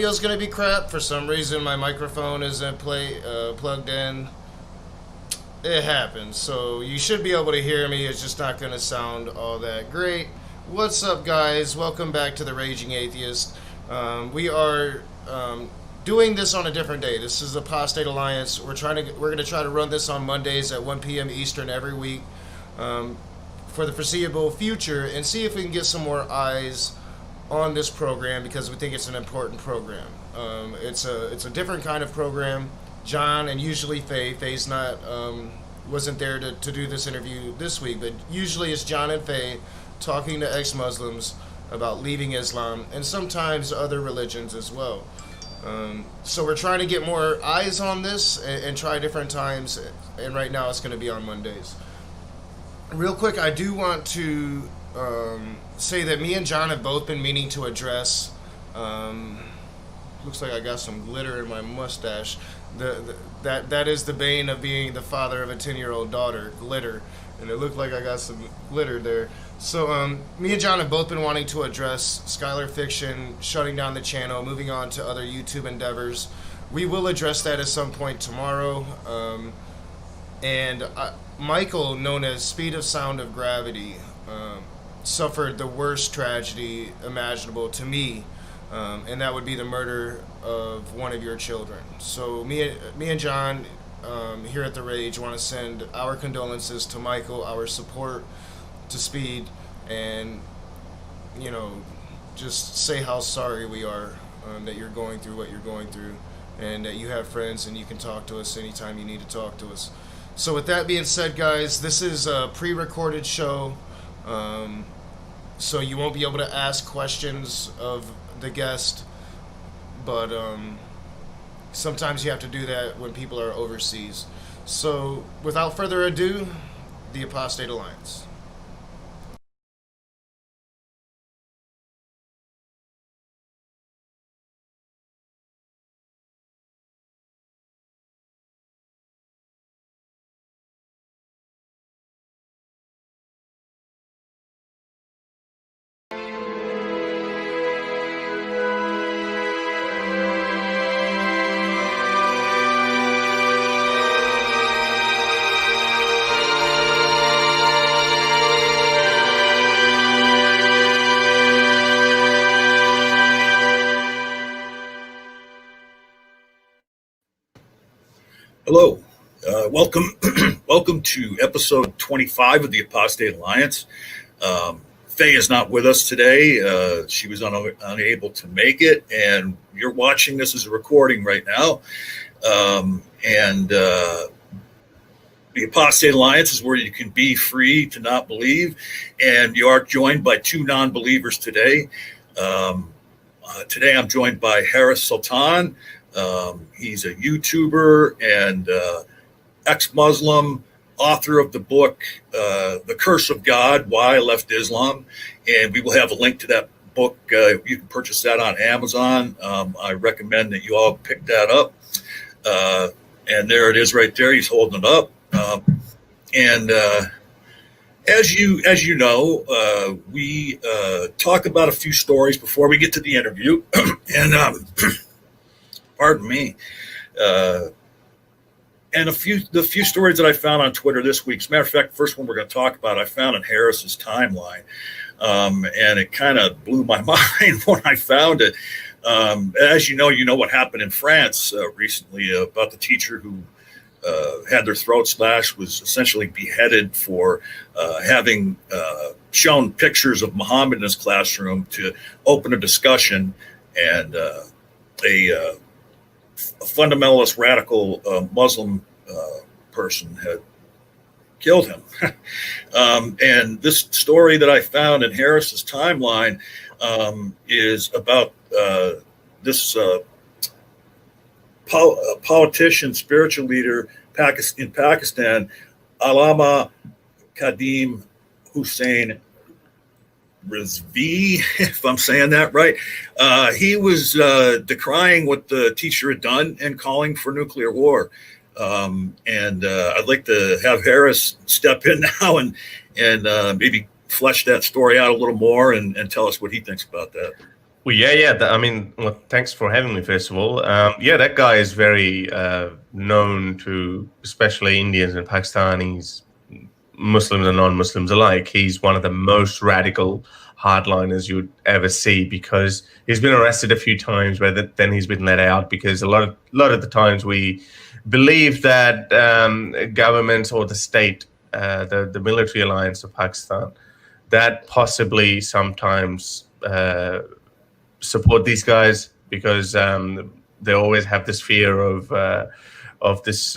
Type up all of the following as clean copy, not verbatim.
audio is going to be crap. For some reason, my microphone isn't plugged in. It happens. So you should be able to hear me. It's just not going to sound all that great. What's up, guys? Welcome back to the Raging Atheist. We are doing this on a different day. This is Apostate Alliance. We're going to try to run this on Mondays at 1 p.m. Eastern every week for the foreseeable future, and see if we can get some more eyes on this program, because we think it's an important program. It's a different kind of program. John and usually Faye's not wasn't there to do this interview this week, but usually it's John and Faye talking to ex-Muslims about leaving Islam and sometimes other religions as well. So we're trying to get more eyes on this and try different times, and right now it's going to be on Mondays. Real quick, I do want to say that me and John have both been meaning to address, looks like I got some glitter in my mustache. That is the bane of being the father of a 10-year-old daughter, glitter. And it looked like I got some glitter there. So me and John have both been wanting to address Skylar Fiction shutting down the channel, moving on to other YouTube endeavors. We will address that at some point tomorrow. Michael, known as Speed of Sound of Gravity, suffered the worst tragedy imaginable to me, and that would be the murder of one of your children. So me and John here at The Rage want to send our condolences to Michael, our support to Speed, and just say how sorry we are that you're going through what you're going through, and that you have friends and you can talk to us anytime you need to talk to us. So with that being said, guys, this is a pre-recorded show, so you won't be able to ask questions of the guest, but sometimes you have to do that when people are overseas. So without further ado, the Apostate Alliance. Hello, welcome to episode 25 of the Apostate Alliance. Faye is not with us today. She was unable to make it, and you're watching this as a recording right now. The Apostate Alliance is where you can be free to not believe, and you are joined by two non-believers today. Today I'm joined by Harris Sultan. He's a YouTuber and ex-Muslim, author of the book, The Curse of God, Why I Left Islam. And we will have a link to that book. You can purchase that on Amazon. I recommend that you all pick that up. And there it is right there. He's holding it up. As you know, we talk about a few stories before we get to the interview. And pardon me. And the few stories that I found on Twitter this week, as a matter of fact, the first one we're going to talk about, I found in Harris's timeline. And it kind of blew my mind when I found it. As you know what happened in France recently about the teacher who had their throat slashed, was essentially beheaded for having shown pictures of Muhammad in his classroom to open a discussion, and a fundamentalist radical Muslim person had killed him. And this story that I found in Harris's timeline is about this politician, spiritual leader in Pakistan, Allama Qadim Hussain Rizvi, if I'm saying that right. He was decrying what the teacher had done and calling for nuclear war. I'd like to have Harris step in now and maybe flesh that story out a little more and tell us what he thinks about that. Well, I mean, well, thanks for having me, first of all. Yeah, that guy is very known to, especially Indians and Pakistanis, Muslims and non-Muslims alike. He's one of the most radical hardliners you'd ever see, because he's been arrested a few times, but then he's been let out, because a lot of the times we believe that governments or the state, the military alliance of Pakistan, that possibly sometimes support these guys, because they always have this fear of this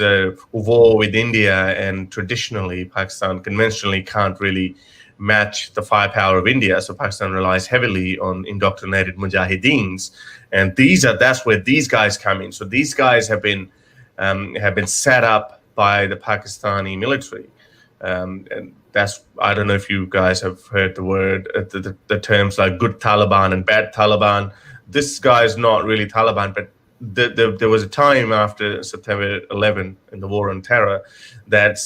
war with India, and traditionally Pakistan conventionally can't really match the firepower of India, so Pakistan relies heavily on indoctrinated mujahideens, and that's where these guys come in. So these guys have been set up by the Pakistani military, and that's, I don't know if you guys have heard the word, the terms like good Taliban and bad Taliban. This guy is not really Taliban, but there was a time after September 11 in the war on terror that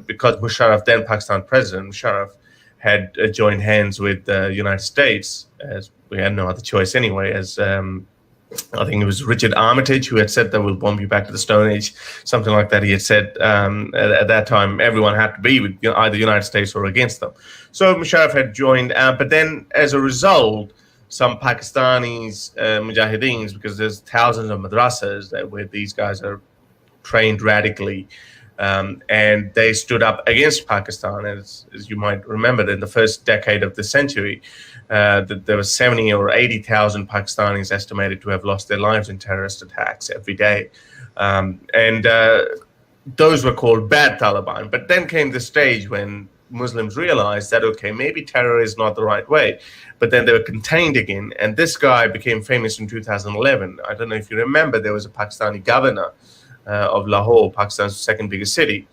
because Musharraf, then Pakistan President Musharraf, had joined hands with the United States, as we had no other choice anyway, as I think it was Richard Armitage who had said that we'll bomb you back to the Stone Age, something like that. He had said at that time everyone had to be with either United States or against them. So Musharraf had joined, but then as a result, some Pakistanis, mujahideens, because there's thousands of madrasas where these guys are trained radically, and they stood up against Pakistan. As you might remember, in the first decade of the century, there were 70 or 80,000 Pakistanis estimated to have lost their lives in terrorist attacks every day. And those were called bad Taliban. But then came the stage when Muslims realized that, okay, maybe terror is not the right way. But then they were contained again. And this guy became famous in 2011. I don't know if you remember, there was a Pakistani governor of Lahore, Pakistan's second biggest city.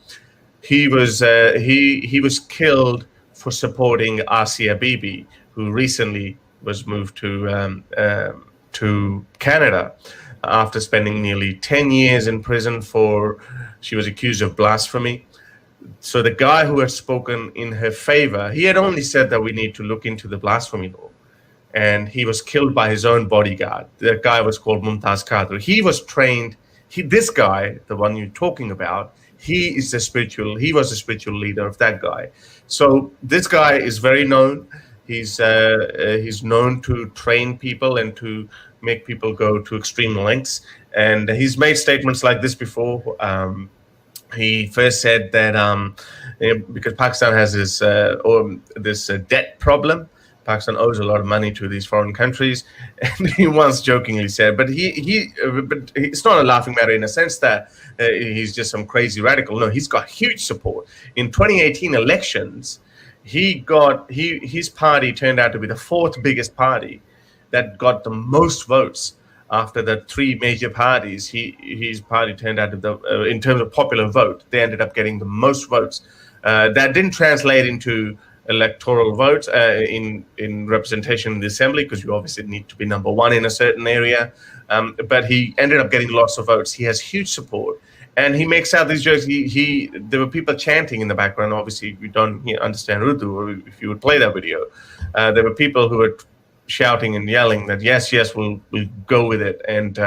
He was killed for supporting Asia Bibi, who recently was moved to Canada after spending nearly 10 years in prison she was accused of blasphemy. So the guy who had spoken in her favor, he had only said that we need to look into the blasphemy law. And he was killed by his own bodyguard. The guy was called Mumtaz Qadri. He was trained. This guy, the one you're talking about, he was the spiritual leader of that guy. So this guy is very known. He's known to train people and to make people go to extreme lengths. And he's made statements like this before. He first said that because Pakistan has this debt problem, Pakistan owes a lot of money to these foreign countries, and he once jokingly said, but it's not a laughing matter in a sense that he's just some crazy radical. No, he's got huge support. In 2018 elections, his party turned out to be the fourth biggest party that got the most votes. After the three major parties, his party turned out to in terms of popular vote, they ended up getting the most votes. That didn't translate into electoral votes in representation in the assembly, because you obviously need to be number one in a certain area. But he ended up getting lots of votes. He has huge support, and he makes out these jokes. There were people chanting in the background. Obviously, if you don't understand Urdu, or if you would play that video, there were people who were shouting and yelling that yes, we'll go with it. And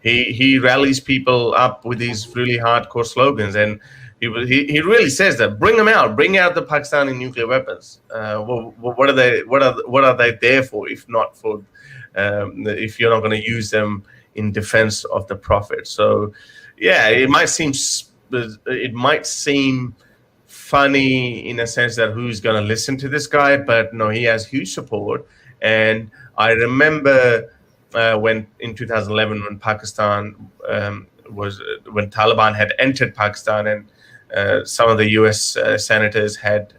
he rallies people up with these really hardcore slogans, and he really says that bring out the Pakistani nuclear weapons. What are they there for if not for if you're not going to use them in defense of the Prophet? So yeah, it might seem funny in a sense that who's going to listen to this guy, but no, he has huge support. And I remember when in 2011, when Pakistan when Taliban had entered Pakistan, and some of the U.S. senators had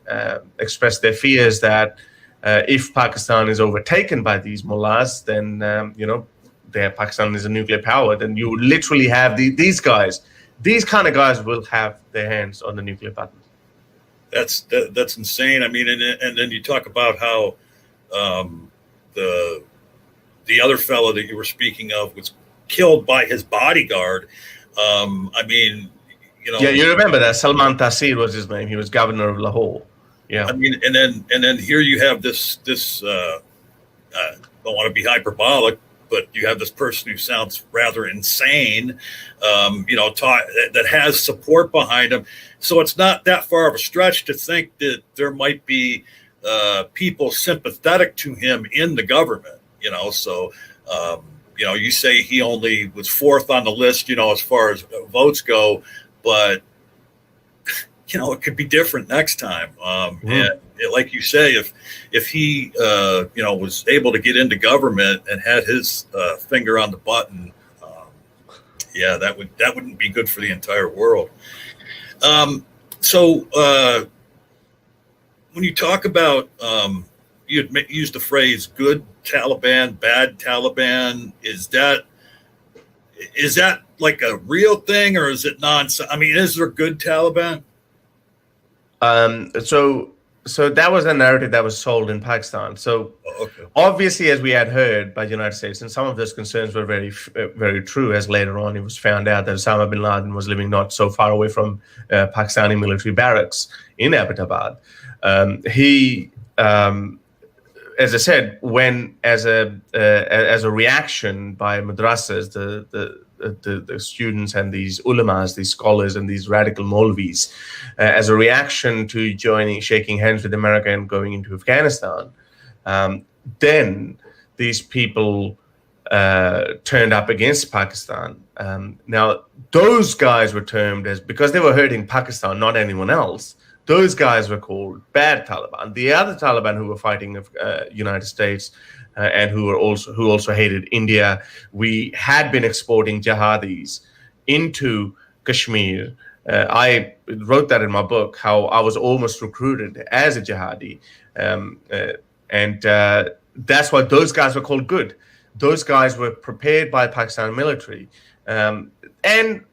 expressed their fears that if Pakistan is overtaken by these mullahs, then Pakistan is a nuclear power. Then you would literally have these guys. These kind of guys will have their hands on the nuclear button. That's insane. I mean, and then you talk about how the other fellow that you were speaking of was killed by his bodyguard. I mean, yeah, you remember that Salman Taseer was his name. He was governor of Lahore. Yeah. I mean, and then here you have this don't want to be hyperbolic, but you have this person who sounds rather insane, that has support behind him. So it's not that far of a stretch to think that there might be people sympathetic to him in the government, So, you say he only was fourth on the list, as far as votes go, but it could be different next time. And like you say, if he, was able to get into government and had his finger on the button, that wouldn't be good for the entire world. So when you talk about, you used the phrase "good Taliban, bad Taliban." Is that like a real thing, or is it nonsense? I mean, is there good Taliban? So that was a narrative that was sold in Pakistan. So obviously, as we had heard by the United States, and some of those concerns were very, very true, as later on it was found out that Osama bin Laden was living not so far away from Pakistani military barracks in Abbottabad. He, as I said, when as a reaction by madrasas, the students and these ulamas, these scholars and these radical Maulvis, as a reaction to shaking hands with America and going into Afghanistan, then these people turned up against Pakistan. Now, those guys were termed as, because they were hurting Pakistan, not anyone else, those guys were called bad Taliban. The other Taliban who were fighting the United States and who also hated India, we had been exporting jihadis into Kashmir. I wrote that in my book, how I was almost recruited as a jihadi. And that's why those guys were called good. Those guys were prepared by Pakistan military. And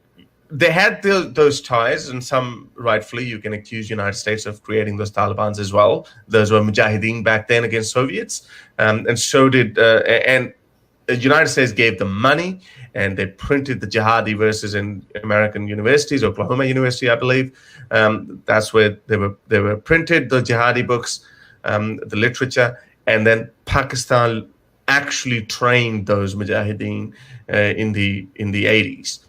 they had those ties, and some rightfully you can accuse United States of creating those Talibans as well. Those were mujahideen back then against Soviets, and so did and the United States gave them money, and they printed the jihadi verses in American universities, Oklahoma University, I believe. That's where they were printed, the jihadi books, the literature, and then Pakistan actually trained those mujahideen in the 80s.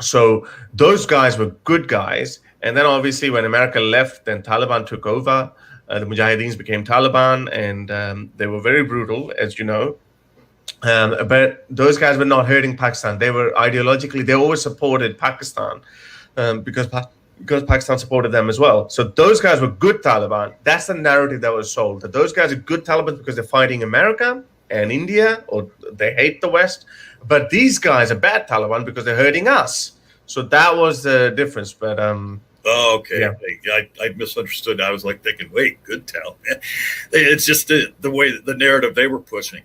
So those guys were good guys. And then obviously when America left, then Taliban took over. The Mujahideens became Taliban, and they were very brutal, as you know. But those guys were not hurting Pakistan. They were ideologically, they always supported Pakistan because Pakistan supported them as well. So those guys were good Taliban. That's the narrative that was sold, that those guys are good Taliban because they're fighting America and India, or they hate the West. But these guys are bad Taliban because they're hurting us. So that was the difference. But oh, okay. Yeah. I misunderstood. I was like thinking, wait, good Taliban. It's just the way, the narrative they were pushing.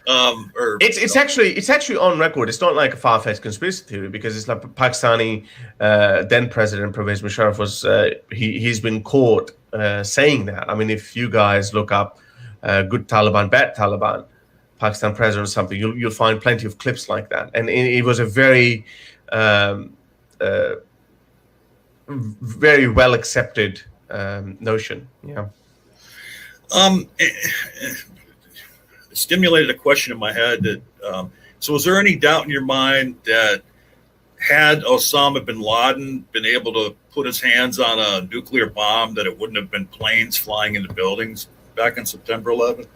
It's actually on record. It's not like a far-fetched conspiracy theory, because it's like Pakistani then President Pervez Musharraf was he's been caught saying that. I mean, if you guys look up good Taliban, bad Taliban, Pakistan president or something, you'll find plenty of clips like that. And it was a very very well accepted notion. Yeah. Stimulated a question in my head that so was there any doubt in your mind that had Osama bin Laden been able to put his hands on a nuclear bomb, that it wouldn't have been planes flying into buildings back on September 11th?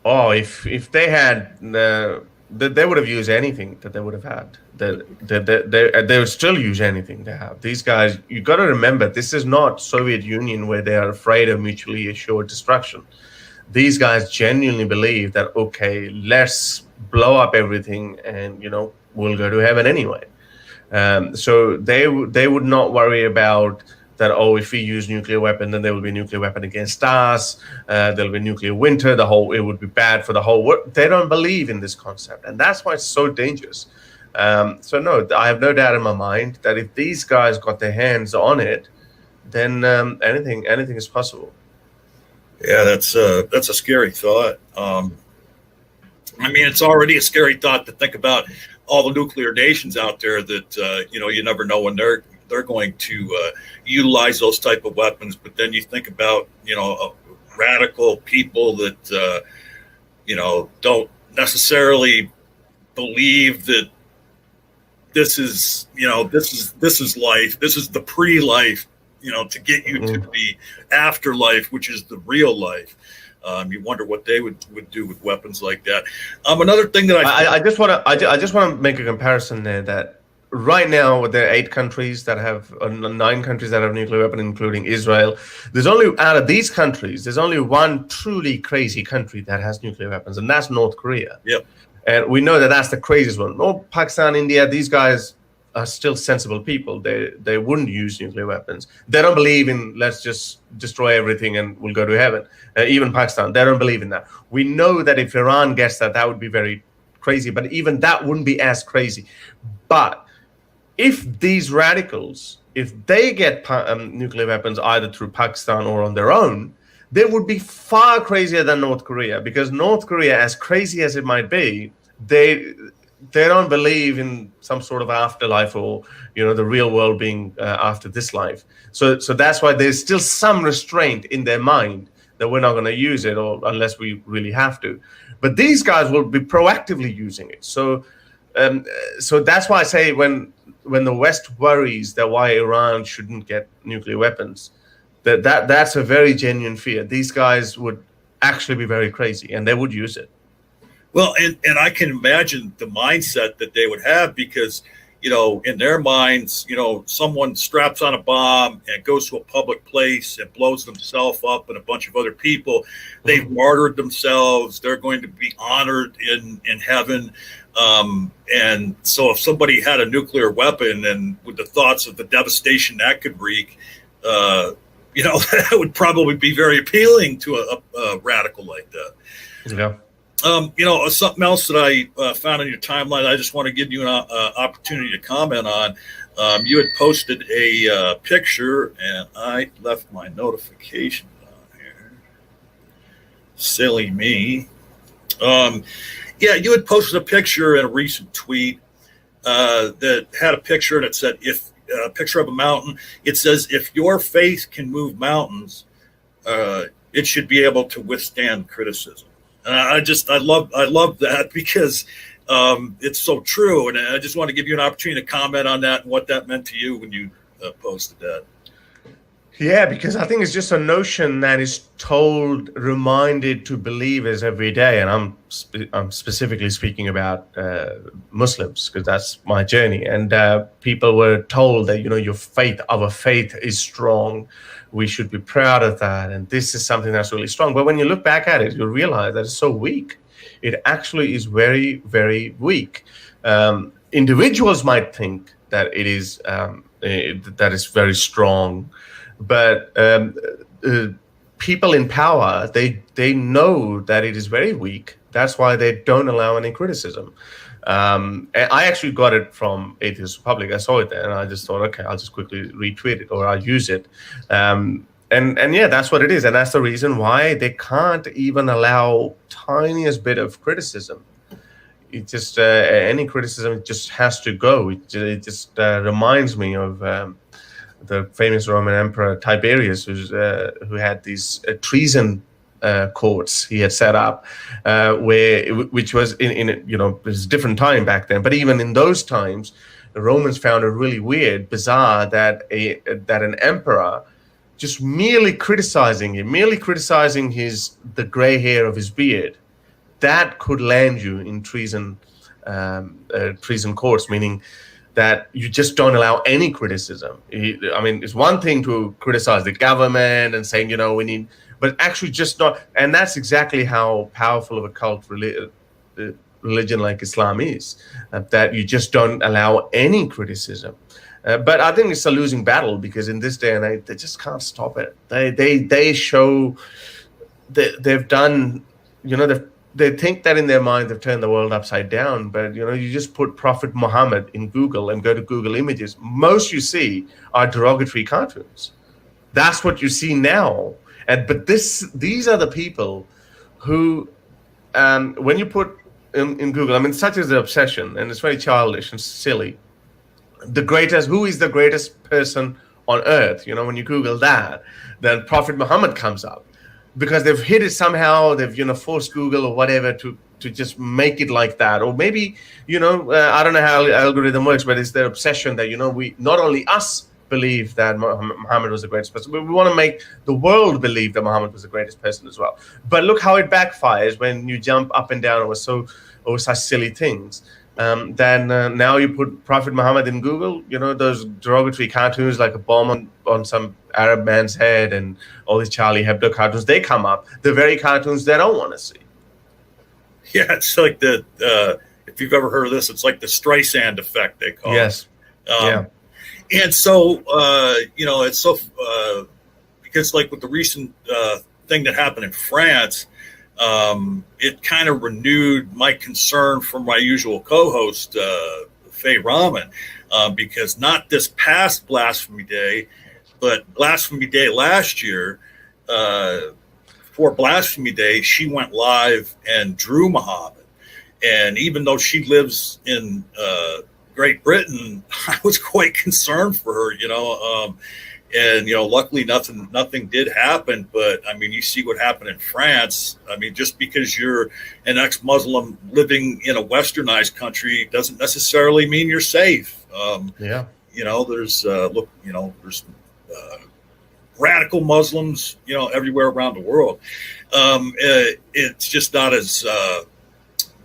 Oh, if they had, they would have used anything that they would have had. They would still use anything they have. These guys, you got to remember, this is not Soviet Union where they are afraid of mutually assured destruction. These guys genuinely believe that, okay, let's blow up everything and, we'll go to heaven anyway. So they would not worry about that, oh, if we use nuclear weapon, then there will be a nuclear weapon against us. There'll be nuclear winter. It would be bad for the whole world. They don't believe in this concept. And that's why it's so dangerous. So no, I have no doubt in my mind that if these guys got their hands on it, then anything is possible. Yeah, that's a scary thought. I mean, it's already a scary thought to think about all the nuclear nations out there that, you never know when they're going to utilize those type of weapons. But then you think about, radical people that, don't necessarily believe that this is life. This is the pre-life, to get you to the afterlife, which is the real life. You wonder what they would do with weapons like that. Another thing that I just want to make a comparison there that right now there are 9 countries that have nuclear weapons, including Israel. There's only, out of these countries, there's only one truly crazy country that has nuclear weapons, and that's North Korea. Yep. And we know that that's the craziest one. Pakistan, India, these guys are still sensible people. They wouldn't use nuclear weapons. They don't believe in let's just destroy everything and we'll go to heaven. Even Pakistan, they don't believe in that. We know that if Iran gets that would be very crazy, but even that wouldn't be as crazy. But if these radicals, if they get nuclear weapons either through Pakistan or on their own, they would be far crazier than North Korea, because North Korea, as crazy as it might be, they don't believe in some sort of afterlife or the real world being after this life. So that's why there's still some restraint in their mind that we're not going to use it, or unless we really have to. But these guys will be proactively using it. So that's why I say when the West worries that why Iran shouldn't get nuclear weapons, that's a very genuine fear. These guys would actually be very crazy, and they would use it. Well, and I can imagine the mindset that they would have, because, in their minds, someone straps on a bomb and goes to a public place and blows themselves up and a bunch of other people. They've martyred themselves. They're going to be honored in heaven. And so if somebody had a nuclear weapon, and with the thoughts of the devastation that could wreak, that would probably be very appealing to a radical like that. Yeah. Something else that I found in your timeline, I just want to give you an opportunity to comment on. You had posted a picture, and I left my notification on here. Silly me. You had posted a picture in a recent tweet that had a picture, and it said, if a picture of a mountain, it says, if your faith can move mountains, it should be able to withstand criticism. And I love that, because it's so true. And I just want to give you an opportunity to comment on that and what that meant to you when you posted that. Yeah, because I think it's just a notion that is reminded to believers every day. And I'm specifically speaking about Muslims, because that's my journey. And people were told that, our faith is strong. We should be proud of that. And this is something that's really strong. But when you look back at it, you realize that it's so weak. It actually is very, very weak. Individuals might think that it is that is very strong. But people in power, they know that it is very weak. That's why they don't allow any criticism. And I actually got it from Atheist Republic. I saw it there, and I just thought, okay, I'll just quickly retweet it, or I'll use it. And yeah, that's what it is. And that's the reason why they can't even allow tiniest bit of criticism. It just, any criticism just has to go. It just reminds me of the famous Roman Emperor Tiberius, who had these treason courts he had set up, which was in it was a different time back then. But even in those times, the Romans found it really weird, bizarre that an emperor just merely criticizing the gray hair of his beard, that could land you in treason courts, meaning that you just don't allow any criticism. I mean, it's one thing to criticize the government and saying, we need, but actually just not. And that's exactly how powerful of a cult religion like Islam is, that you just don't allow any criticism. But I think it's a losing battle, because in this day and age, they just can't stop it. They show that they've done, they think that in their mind they've turned the world upside down. But, you just put Prophet Muhammad in Google and go to Google Images. Most you see are derogatory cartoons. That's what you see now. But these are the people who, when you put in Google, I mean, such is the obsession, and it's very childish and silly. Who is the greatest person on earth? When you Google that, then Prophet Muhammad comes up. because they've hid it somehow. They've forced Google or whatever to just make it like that. Or maybe I don't know how algorithm works, but it's their obsession that we, not only us, believe that Muhammad was the greatest person, but we want to make the world believe that Muhammad was the greatest person as well. But look how it backfires when you jump up and down over such silly things. Then now you put Prophet Muhammad in Google, those derogatory cartoons like a bomb on some Arab man's head and all these Charlie Hebdo cartoons, they come up, the very cartoons they don't want to see. Yeah, it's like if you've ever heard of this, it's like the Streisand effect, they call it. Yes. And so, it's so, because like with the recent thing that happened in France, it kind of renewed my concern for my usual co-host, Faye Rahman, because not this past Blasphemy Day, but Blasphemy Day last year, for Blasphemy Day, she went live and drew Muhammad. And even though she lives in Great Britain, I was quite concerned for her, and luckily nothing did happen. But I mean, you see what happened in France. I mean, just because you're an ex-Muslim living in a westernized country doesn't necessarily mean you're safe. There's there's radical Muslims, everywhere around the world. It's just not as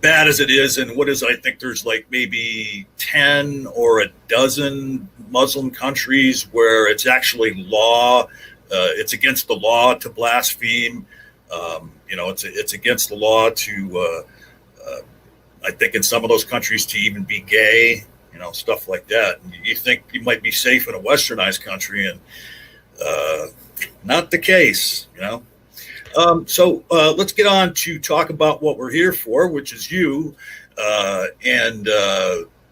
bad as it is. And I think there's like maybe 10 or a dozen Muslim countries where it's actually law. It's against the law to blaspheme. It's against the law to, I think in some of those countries to even be gay, stuff like that. And you think you might be safe in a westernized country, and not the case, So let's get on to talk about what we're here for, which is you.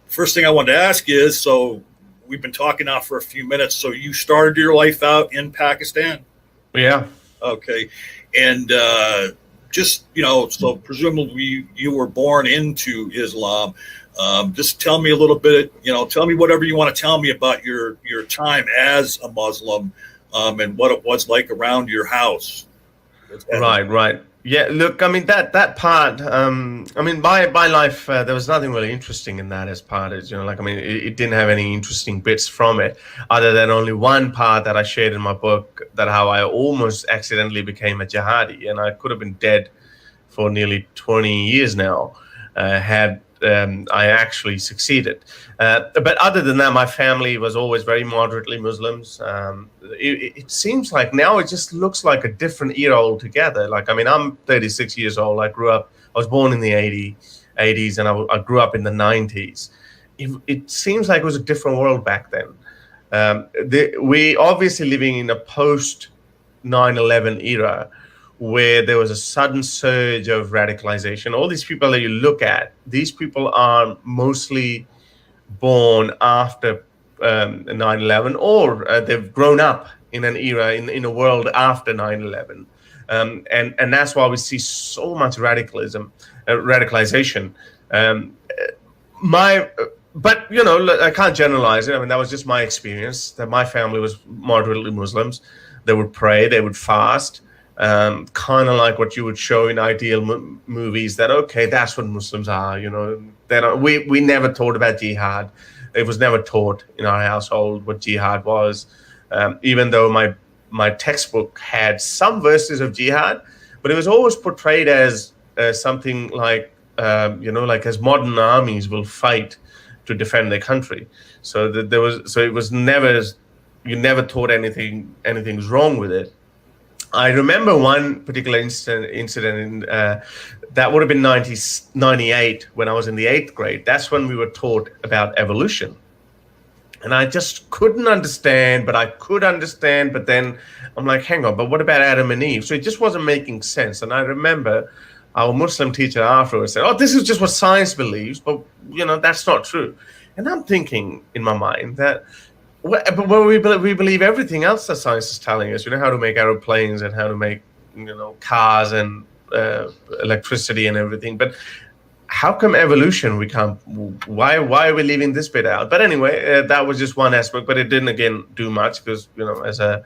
First thing I wanted to ask is, so we've been talking now for a few minutes. So you started your life out in Pakistan? Yeah. Okay. And so presumably you were born into Islam. Just tell me a little bit, tell me whatever you want to tell me about your time as a Muslim, and what it was like around your house. Right. Yeah, look, I mean, that part, my life, there was nothing really interesting in that as part of, it didn't have any interesting bits from it, other than only one part that I shared in my book, that how I almost accidentally became a jihadi, and I could have been dead for nearly 20 years now, had I actually succeeded. But other than that, my family was always very moderately Muslims. It seems like now it just looks like a different era altogether. I'm 36 years old. I was born in the 80s, and I grew up in the 90s. It seems like it was a different world back then. We obviously living in a post 9/11 era, where there was a sudden surge of radicalization. All these people that you look at, these people are mostly born after 9/11, or they've grown up in an era, in a world after 9/11. And that's why we see so much radicalization. But, I can't generalize it. I mean, that was just my experience, that my family was moderately Muslims. They would pray, they would fast. Kind of like what you would show in ideal movies, that okay, that's what Muslims are. We never taught about jihad. It was never taught in our household what jihad was, even though my textbook had some verses of jihad, but it was always portrayed as something like as modern armies will fight to defend their country. So that it was never, you never taught anything's wrong with it. I remember one particular incident in, that would have been 1998 when I was in the 8th grade. That's when we were taught about evolution. And I just couldn't understand, but I could understand. But then I'm like, hang on, but what about Adam and Eve? So it just wasn't making sense. And I remember our Muslim teacher afterwards said, oh, this is just what science believes, but, that's not true. And I'm thinking in my mind that, but we believe everything else that science is telling us, how to make aeroplanes and how to make, cars and electricity and everything. But how come evolution we can't? Why are we leaving this bit out? But anyway, that was just one aspect. But it didn't again do much because as a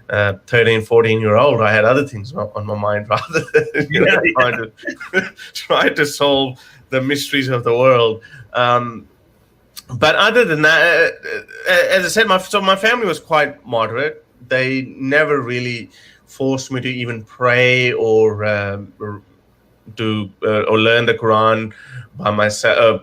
13, 14-year-old, I had other things on my mind rather than trying to solve the mysteries of the world. But other than that, as I said, my family was quite moderate. They never really forced me to even pray or do or learn the Quran by myself,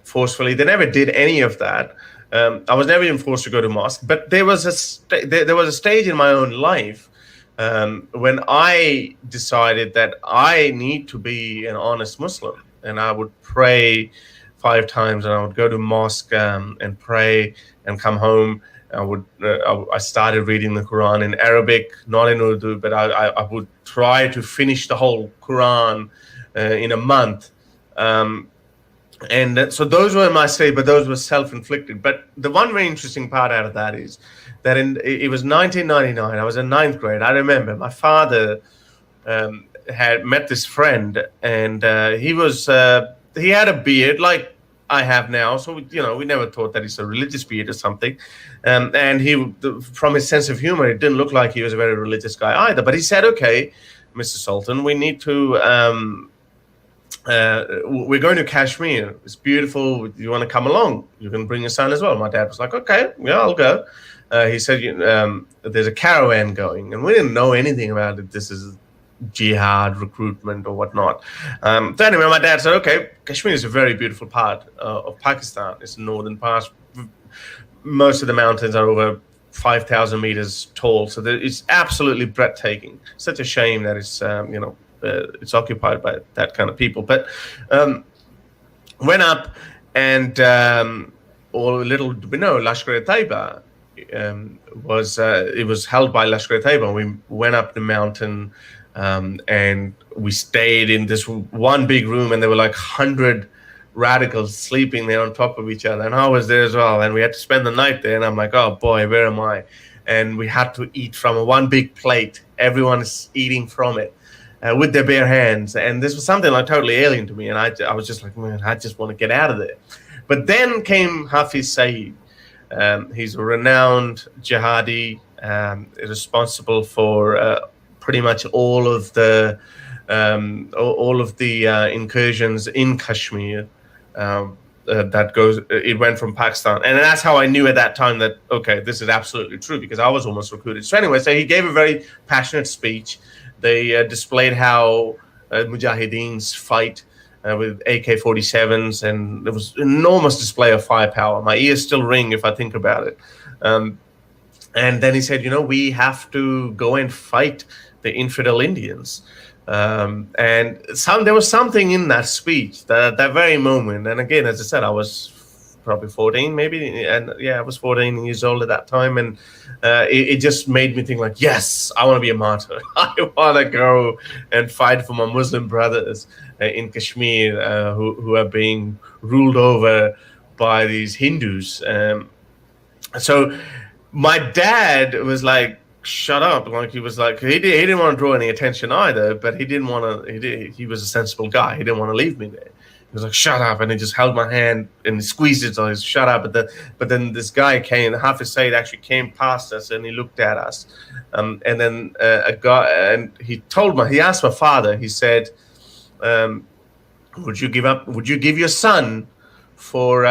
forcefully. They never did any of that. I was never even forced to go to mosque. But there was a stage in my own life when I decided that I need to be an honest Muslim, and I would pray 5 times, and I would go to mosque and pray and come home. I started reading the Quran in Arabic, not in Urdu, but I would try to finish the whole Quran in a month. And so those were my state, but those were self-inflicted. But the one very interesting part out of that is that it was 1999. I was in 9th grade. I remember my father had met this friend, and he had a beard like I have now. So we never thought that it's a religious beard or something. And from his sense of humor, it didn't look like he was a very religious guy either. But he said, "Okay, Mr. Sultan, we need to." We're going to Kashmir. It's beautiful. You want to come along? You can bring your son as well. My dad was like, "Okay, yeah, I'll go." He said, "There's a caravan going," and we didn't know anything about it. This is jihad, recruitment, or whatnot. So anyway, my dad said, "Okay, Kashmir is a very beautiful part of Pakistan. It's the northern part. Most of the mountains are over 5,000 meters tall, so it's absolutely breathtaking. Such a shame that it's occupied by that kind of people." But went up, and Lashkar-e-Taiba was held by Lashkar-e-Taiba. We went up the mountain, and we stayed in this one big room, and there were like 100 radicals sleeping there on top of each other, and I was there as well, and we had to spend the night there, and I'm like, oh boy, where am I? And we had to eat from one big plate. Everyone is eating from it. With their bare hands, and this was something like totally alien to me, and I was just like, man, I just want to get out of there. But then came Hafiz Saeed. He's a renowned jihadi, responsible for pretty much all of the incursions in Kashmir. It went from Pakistan, and that's how I knew at that time that okay, this is absolutely true, because I was almost recruited. So anyway, he gave a very passionate speech. They displayed how Mujahideens fight with AK-47s, and there was an enormous display of firepower. My ears still ring if I think about it. And then he said, we have to go and fight the infidel Indians. And there was something in that speech, that very moment. And again, as I said, I was probably 14 maybe, and I was 14 years old at that time, and it just made me think like, yes, I want to be a martyr. I want to go and fight for my Muslim brothers in Kashmir who are being ruled over by these Hindus. So my dad was like, shut up. Like he was like, he didn't want to draw any attention either, but he didn't want to, he was a sensible guy. He didn't want to leave me there. He was like, shut up. And he just held my hand and he squeezed it. So he was, shut up. But then this guy came, Hafiz Saeed actually came past us, and he looked at us. And then a guy, and he asked my father, he said, would you give your son for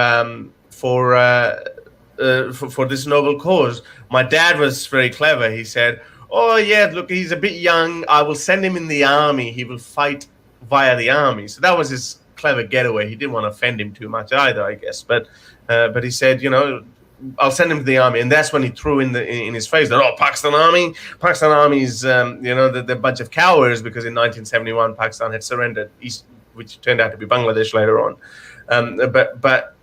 this noble cause? My dad was very clever. He said, oh yeah, look, he's a bit young. I will send him in the army. He will fight via the army. So that was his clever getaway. He didn't want to offend him too much either, I guess. But he said, I'll send him to the army. And that's when he threw in his face that, Pakistan Army's, they're a bunch of cowards, because in 1971, Pakistan had surrendered, which turned out to be Bangladesh later on. But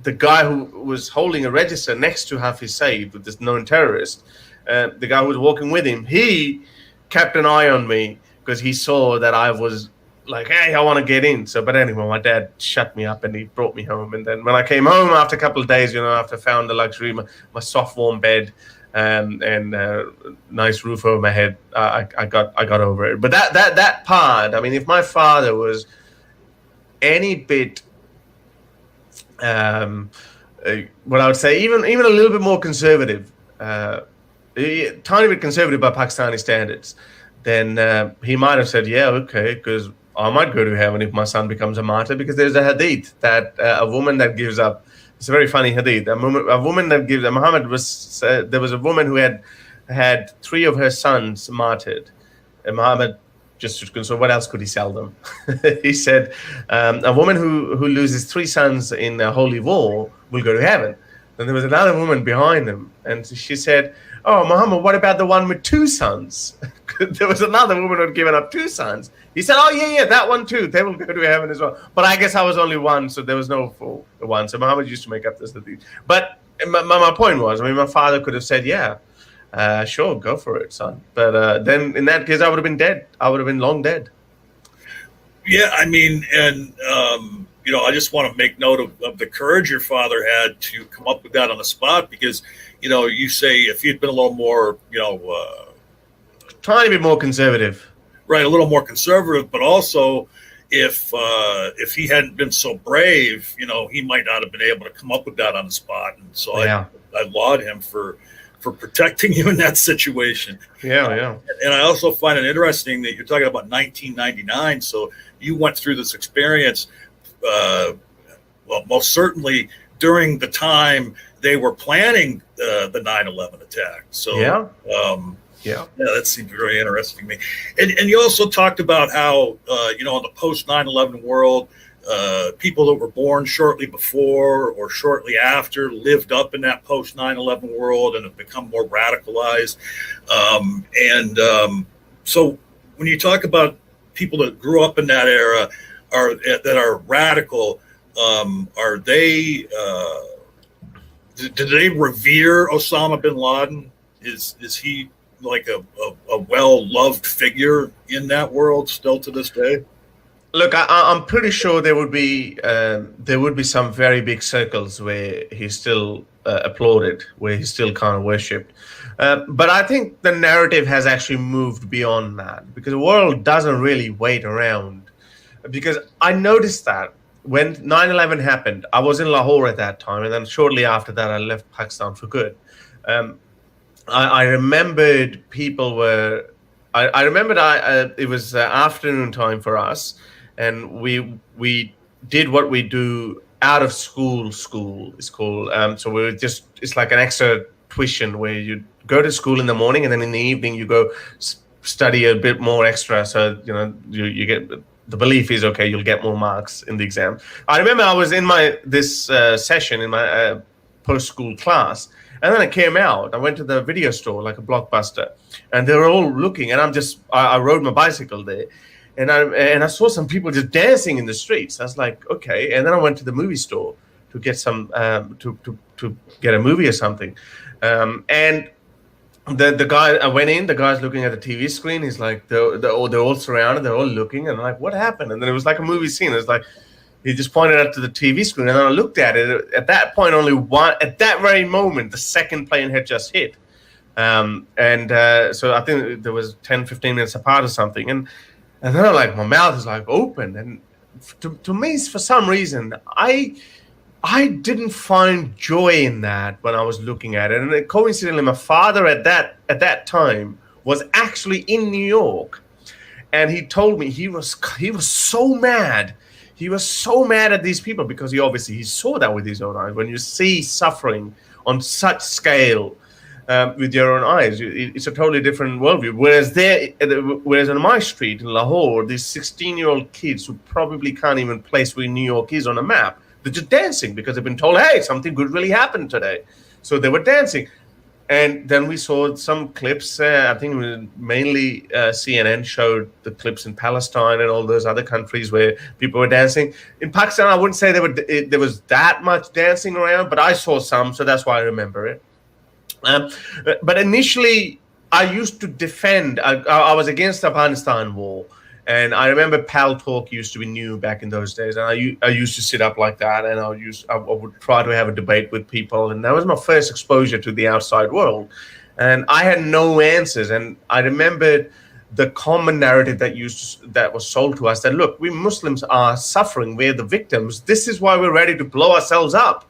the guy who was holding a register next to Hafiz Saeed with this known terrorist, the guy who was walking with him, he kept an eye on me because he saw that I was like, hey, I want to get in. So, but anyway, my dad shut me up and he brought me home. And then when I came home after a couple of days, after I found the luxury, my soft warm bed and nice roof over my head, I got over it. But that part, I mean, if my father was any bit, what I would say, even a little bit more conservative, a tiny bit conservative by Pakistani standards, then he might have said, yeah, okay, because I might go to heaven if my son becomes a martyr, because there's a hadith that a woman that gives up, it's a very funny hadith, a woman that gives, Muhammad was, there was a woman who had 3 of her sons martyred, and Muhammad, so what else could he sell them? He said, a woman who loses 3 sons in a holy war will go to heaven. Then there was another woman behind him, and she said, oh, Muhammad, what about the one with 2 sons? There was another woman who had given up 2 sons. He said, oh, yeah, that one too. They will go to heaven as well. But I guess I was only one, so there was no full one. So Muhammad used to make up this. But my point was, I mean, my father could have said, yeah, sure, go for it, son. But then in that case, I would have been dead. I would have been long dead. Yeah, I mean, and, I just want to make note of the courage your father had to come up with that on the spot, because, you say if he'd been a little more, tiny bit more conservative. Right, a little more conservative, but also if he hadn't been so brave, he might not have been able to come up with that on the spot. And so I laud him for protecting you in that situation. Yeah. And I also find it interesting that you're talking about 1999. So you went through this experience, most certainly during the time they were planning the 9/11 attack. So yeah, that seems very interesting to me. And you also talked about how, in the post 9/11 world, people that were born shortly before or shortly after lived up in that post 9/11 world and have become more radicalized. So when you talk about people that grew up in that era that are radical, are they, did they revere Osama bin Laden? Is he like a well-loved figure in that world still to this day? Look, I'm pretty sure there would be some very big circles where he's still applauded, where he's still kind of worshipped. But I think the narrative has actually moved beyond that, because the world doesn't really wait around. Because I noticed that when 9/11 happened, I was in Lahore at that time, and then shortly after that, I left Pakistan for good. I remembered people were. I remembered it was afternoon time for us, and we did what we do out of school. School is called. So we were it's like an extra tuition where you go to school in the morning, and then in the evening you go study a bit more extra. So you get. The belief is, okay, you'll get more marks in the exam. I remember I was in this session in my post-school class, and then I came out. I went to the video store, like a Blockbuster, and they were all looking. And I rode my bicycle there, and I saw some people just dancing in the streets. I was like, okay. And then I went to the movie store to get some to get a movie or something, and. The guy, I went in, the guy's looking at the TV screen. He's like, they're all surrounded, they're all looking. And I'm like, what happened? And then it was like a movie scene. It was like, he just pointed up to the TV screen. And then I looked at it. At that point, at that very moment, the second plane had just hit. So I think there was 10, 15 minutes apart or something. And then I'm like, my mouth is like open. And to me, for some reason, I didn't find joy in that when I was looking at it. And coincidentally, my father at that time was actually in New York. And he told me he was so mad. He was so mad at these people because he saw that with his own eyes. When you see suffering on such scale with your own eyes, it's a totally different worldview. Whereas on my street in Lahore, these 16-year-old kids who probably can't even place where New York is on a map, they're just dancing because they've been told, hey, something good really happened today. So they were dancing. And then we saw some clips. I think it was mainly CNN showed the clips in Palestine and all those other countries where people were dancing. In Pakistan, I wouldn't say there was that much dancing around, but I saw some, so that's why I remember it. But initially, I used to defend. I was against the Afghanistan war. And I remember Pal Talk used to be new back in those days. And I used to sit up like that, and I would try to have a debate with people. And that was my first exposure to the outside world. And I had no answers. And I remembered the common narrative that was sold to us, that look, we Muslims are suffering, we're the victims. This is why we're ready to blow ourselves up.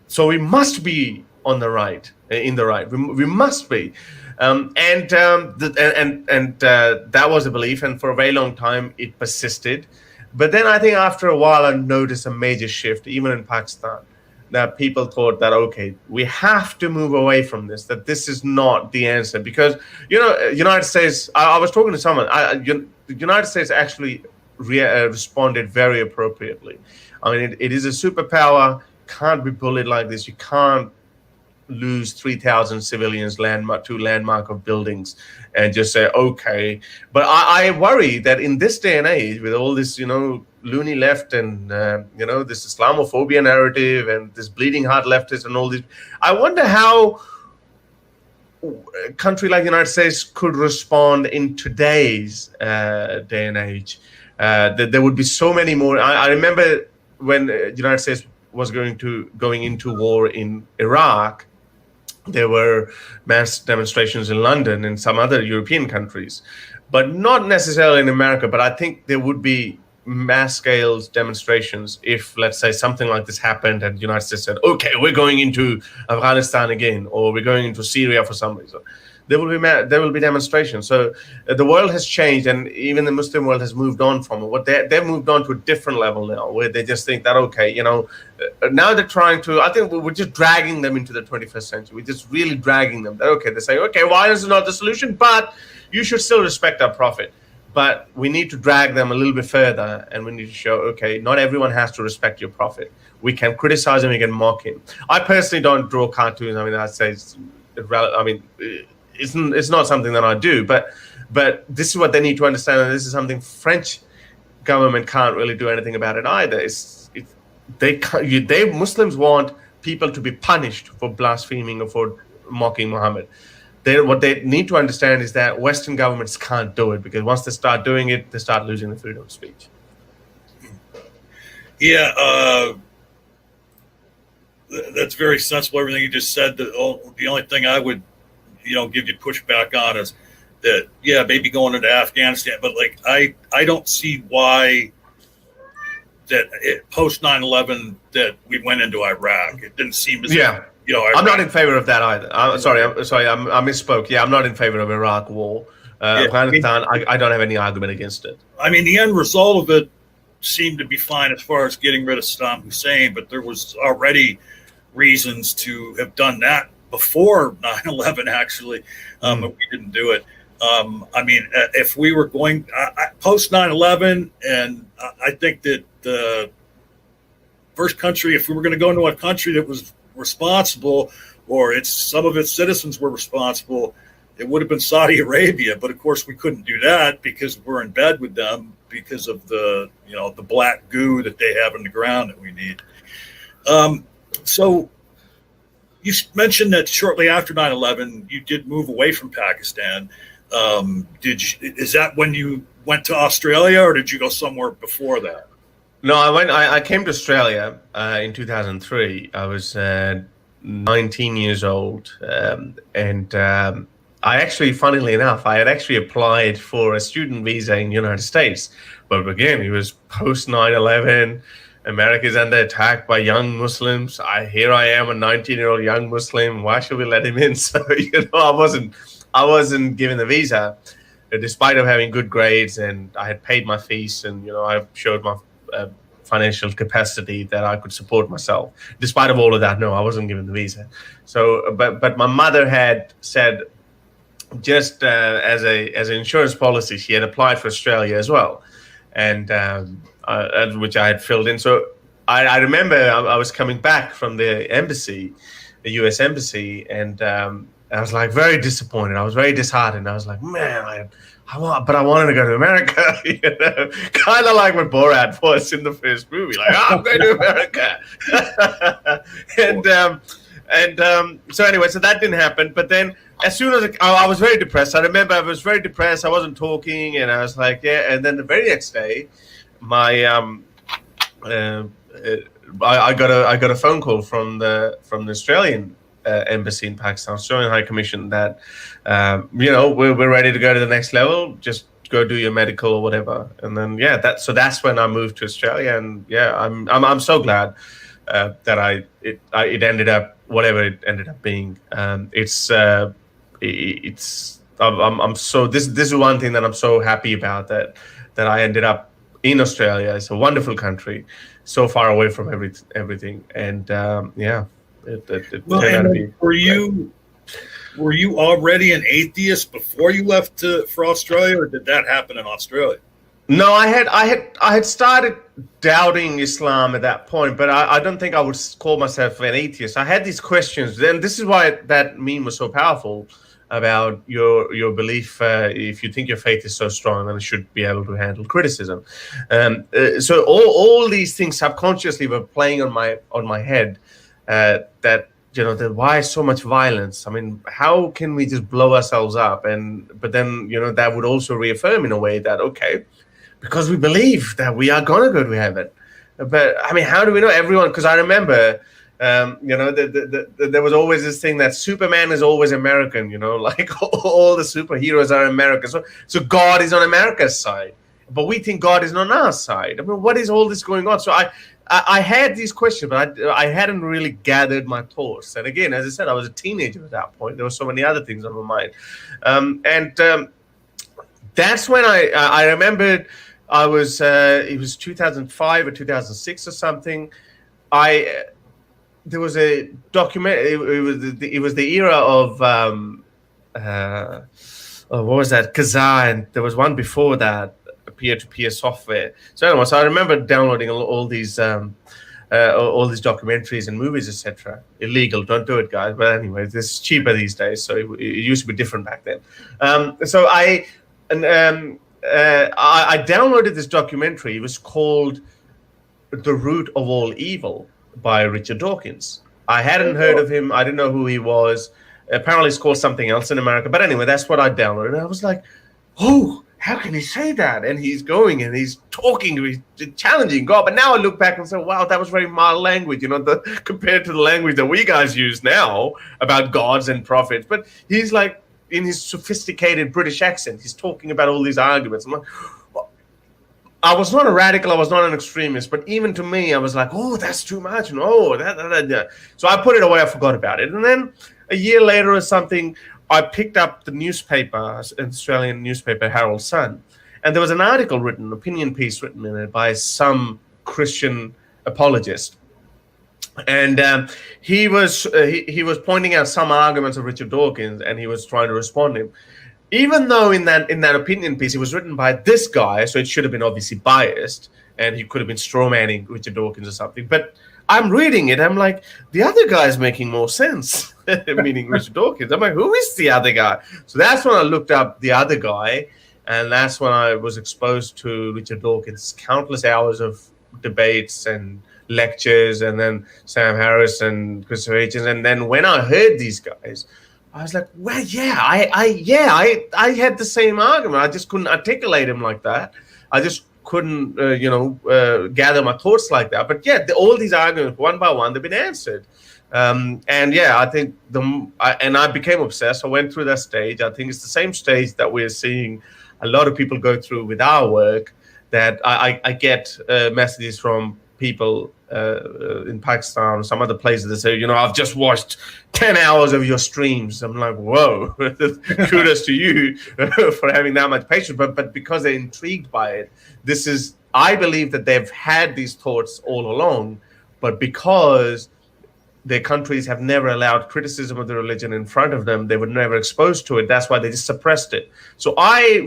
So we must be on the right, in the right. We must be, and that was a belief, and for a very long time it persisted. But then I think after a while I noticed a major shift, even in Pakistan, that people thought that, okay, we have to move away from this, that this is not the answer. Because, United States, I was talking to someone, the United States actually responded very appropriately. I mean, it is a superpower, can't be bullied like this. You can't lose 3,000 civilians to landmark of buildings and just say, okay. But I worry that in this day and age, with all this, loony left and, this Islamophobia narrative and this bleeding heart leftist and all this, I wonder how a country like the United States could respond in today's day and age. That there would be so many more. I remember when the United States was going into war in Iraq, there were mass demonstrations in London and some other European countries, but not necessarily in America. But I think there would be mass scale demonstrations if, let's say, something like this happened and the United States said, okay, we're going into Afghanistan again, or we're going into Syria for some reason. There will be demonstrations. So the world has changed, and even the Muslim world has moved on from it. They've moved on to a different level now, where they just think that, okay, now they're trying to, I think we're just dragging them into the 21st century. We're just really dragging them. That, okay, they say, okay, violence is not the solution, but you should still respect our prophet. But we need to drag them a little bit further, and we need to show, okay, not everyone has to respect your prophet. We can criticize him, we can mock him. I personally don't draw cartoons. I mean, I'd say, it's not something that I do, but this is what they need to understand, and this is something French government can't really do anything about it either. They Muslims want people to be punished for blaspheming or for mocking Muhammad. What they need to understand is that Western governments can't do it, because once they start doing it, they start losing the freedom of speech. Yeah, that's very sensible, everything you just said. The only thing I would give you pushback on is that, yeah, maybe going into Afghanistan, but like I don't see why that post 9/11 that we went into Iraq. It didn't seem as Iraq, I'm not in favor of that either. I misspoke. Yeah, I'm not in favor of Iraq war. Afghanistan, I don't have any argument against it. I mean, the end result of it seemed to be fine as far as getting rid of Saddam Hussein, but there was already reasons to have done that before 9/11, actually, but we didn't do it. I mean, if we were going post 9/11, and I think that the first country, if we were going to go into a country that was responsible, or some of its citizens were responsible, it would have been Saudi Arabia. But of course, we couldn't do that because we're in bed with them because of the black goo that they have in the ground that we need. So you mentioned that shortly after 9/11, you did move away from Pakistan. Is that when you went to Australia, or did you go somewhere before that? No, I came to Australia in 2003. I was 19 years old, and I actually, funnily enough, I had actually applied for a student visa in the United States. But again, it was post 9/11. America's under attack by young Muslims. Here I am, a 19-year-old young Muslim. Why should we let him in? So, I wasn't given the visa, despite of having good grades, and I had paid my fees, and I showed my financial capacity that I could support myself. Despite of all of that, no, I wasn't given the visa. So, but my mother had said, just as an insurance policy, she had applied for Australia as well, and which I had filled in. So I remember I was coming back from the embassy, the U.S. embassy, and I was like very disappointed. I was very disheartened. I was like, man, I wanted to go to America, kind of like what Borat was in the first movie. Like, I'm going to America. So anyway, so that didn't happen. But then as soon as I was very depressed, I remember I was very depressed. I wasn't talking, and I was like, yeah. And then the very next day, I got a phone call from the Australian embassy in Pakistan, showing High Commission that we're ready to go to the next level. Just go do your medical or whatever. And then that's when I moved to Australia. And I'm so glad that it ended up whatever it ended up being. This is one thing that I'm so happy about, that I ended up in Australia. It's a wonderful country, so far away from everything, and were you already an atheist before you left for Australia, or did that happen in Australia? No, I had started doubting Islam at that point, but I don't think I would call myself an atheist. I had these questions. Then this is why that meme was so powerful about your belief. If you think your faith is so strong, then it should be able to handle criticism. So all these things subconsciously were playing on my head. That why so much violence? I mean, how can we just blow ourselves up? But then that would also reaffirm in a way that because we believe that we are gonna go to heaven. But I mean, how do we know everyone? Because I remember. There was always this thing that Superman is always American, like all the superheroes are American. So God is on America's side, but we think God is on our side. I mean, what is all this going on? So I had these questions, but I hadn't really gathered my thoughts. And again, as I said, I was a teenager at that point. There were so many other things on my mind. That's when I remembered I was, it was 2005 or 2006 or something. There was a document. It was the era of what was that? Kazaa, and there was one before that, peer-to-peer software. So anyway, I remember downloading all these documentaries and movies, etc. Illegal, don't do it, guys. But anyway, this is cheaper these days, so it used to be different back then. So I downloaded this documentary. It was called "The Root of All Evil" by Richard Dawkins. I hadn't heard of him. I didn't know who he was. Apparently it's called something else in America. But anyway, that's what I downloaded. And I was like, oh, how can he say that? And he's going and he's talking, he's challenging God. But now I look back and say, wow, that was very mild language, compared to the language that we guys use now about gods and prophets. But he's like, in his sophisticated British accent, he's talking about all these arguments. I'm like, I was not a radical, I was not an extremist, but even to me, I was like, oh, that's too much. So I put it away, I forgot about it. And then a year later or something, I picked up the newspaper, an Australian newspaper, Herald Sun, and there was an article written, an opinion piece written in it by some Christian apologist. And he was pointing out some arguments of Richard Dawkins, and he was trying to respond to him. Even though in that opinion piece, it was written by this guy, so it should have been obviously biased, and he could have been strawmanning Richard Dawkins or something. But I'm reading it, I'm like, the other guy's making more sense, meaning Richard Dawkins. I'm like, who is the other guy? So that's when I looked up the other guy, and that's when I was exposed to Richard Dawkins' countless hours of debates and lectures, and then Sam Harris and Christopher Hitchens. And then when I heard these guys, I was like, well, I had the same argument. I just couldn't articulate him like that. I just couldn't, gather my thoughts like that. But all these arguments, one by one, they've been answered. I think I became obsessed. I went through that stage. I think it's the same stage that we're seeing a lot of people go through with our work, that I get messages from people in Pakistan or some other places that say, I've just watched 10 hours of your streams. I'm like, whoa, kudos to you for having that much patience. But because they're intrigued by it, I believe that they've had these thoughts all along, but because their countries have never allowed criticism of the religion in front of them, they were never exposed to it. That's why they just suppressed it. So I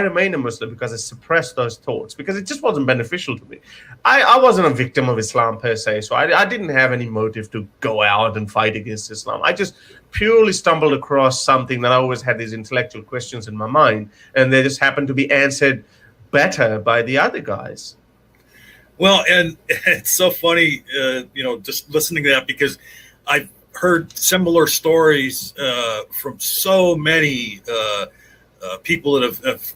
remained a Muslim because I suppressed those thoughts, because it just wasn't beneficial to me. I wasn't a victim of Islam per se, so I didn't have any motive to go out and fight against Islam. I just purely stumbled across something that I always had these intellectual questions in my mind, and they just happened to be answered better by the other guys. Well, and it's so funny, just listening to that, because I've heard similar stories from so many people that have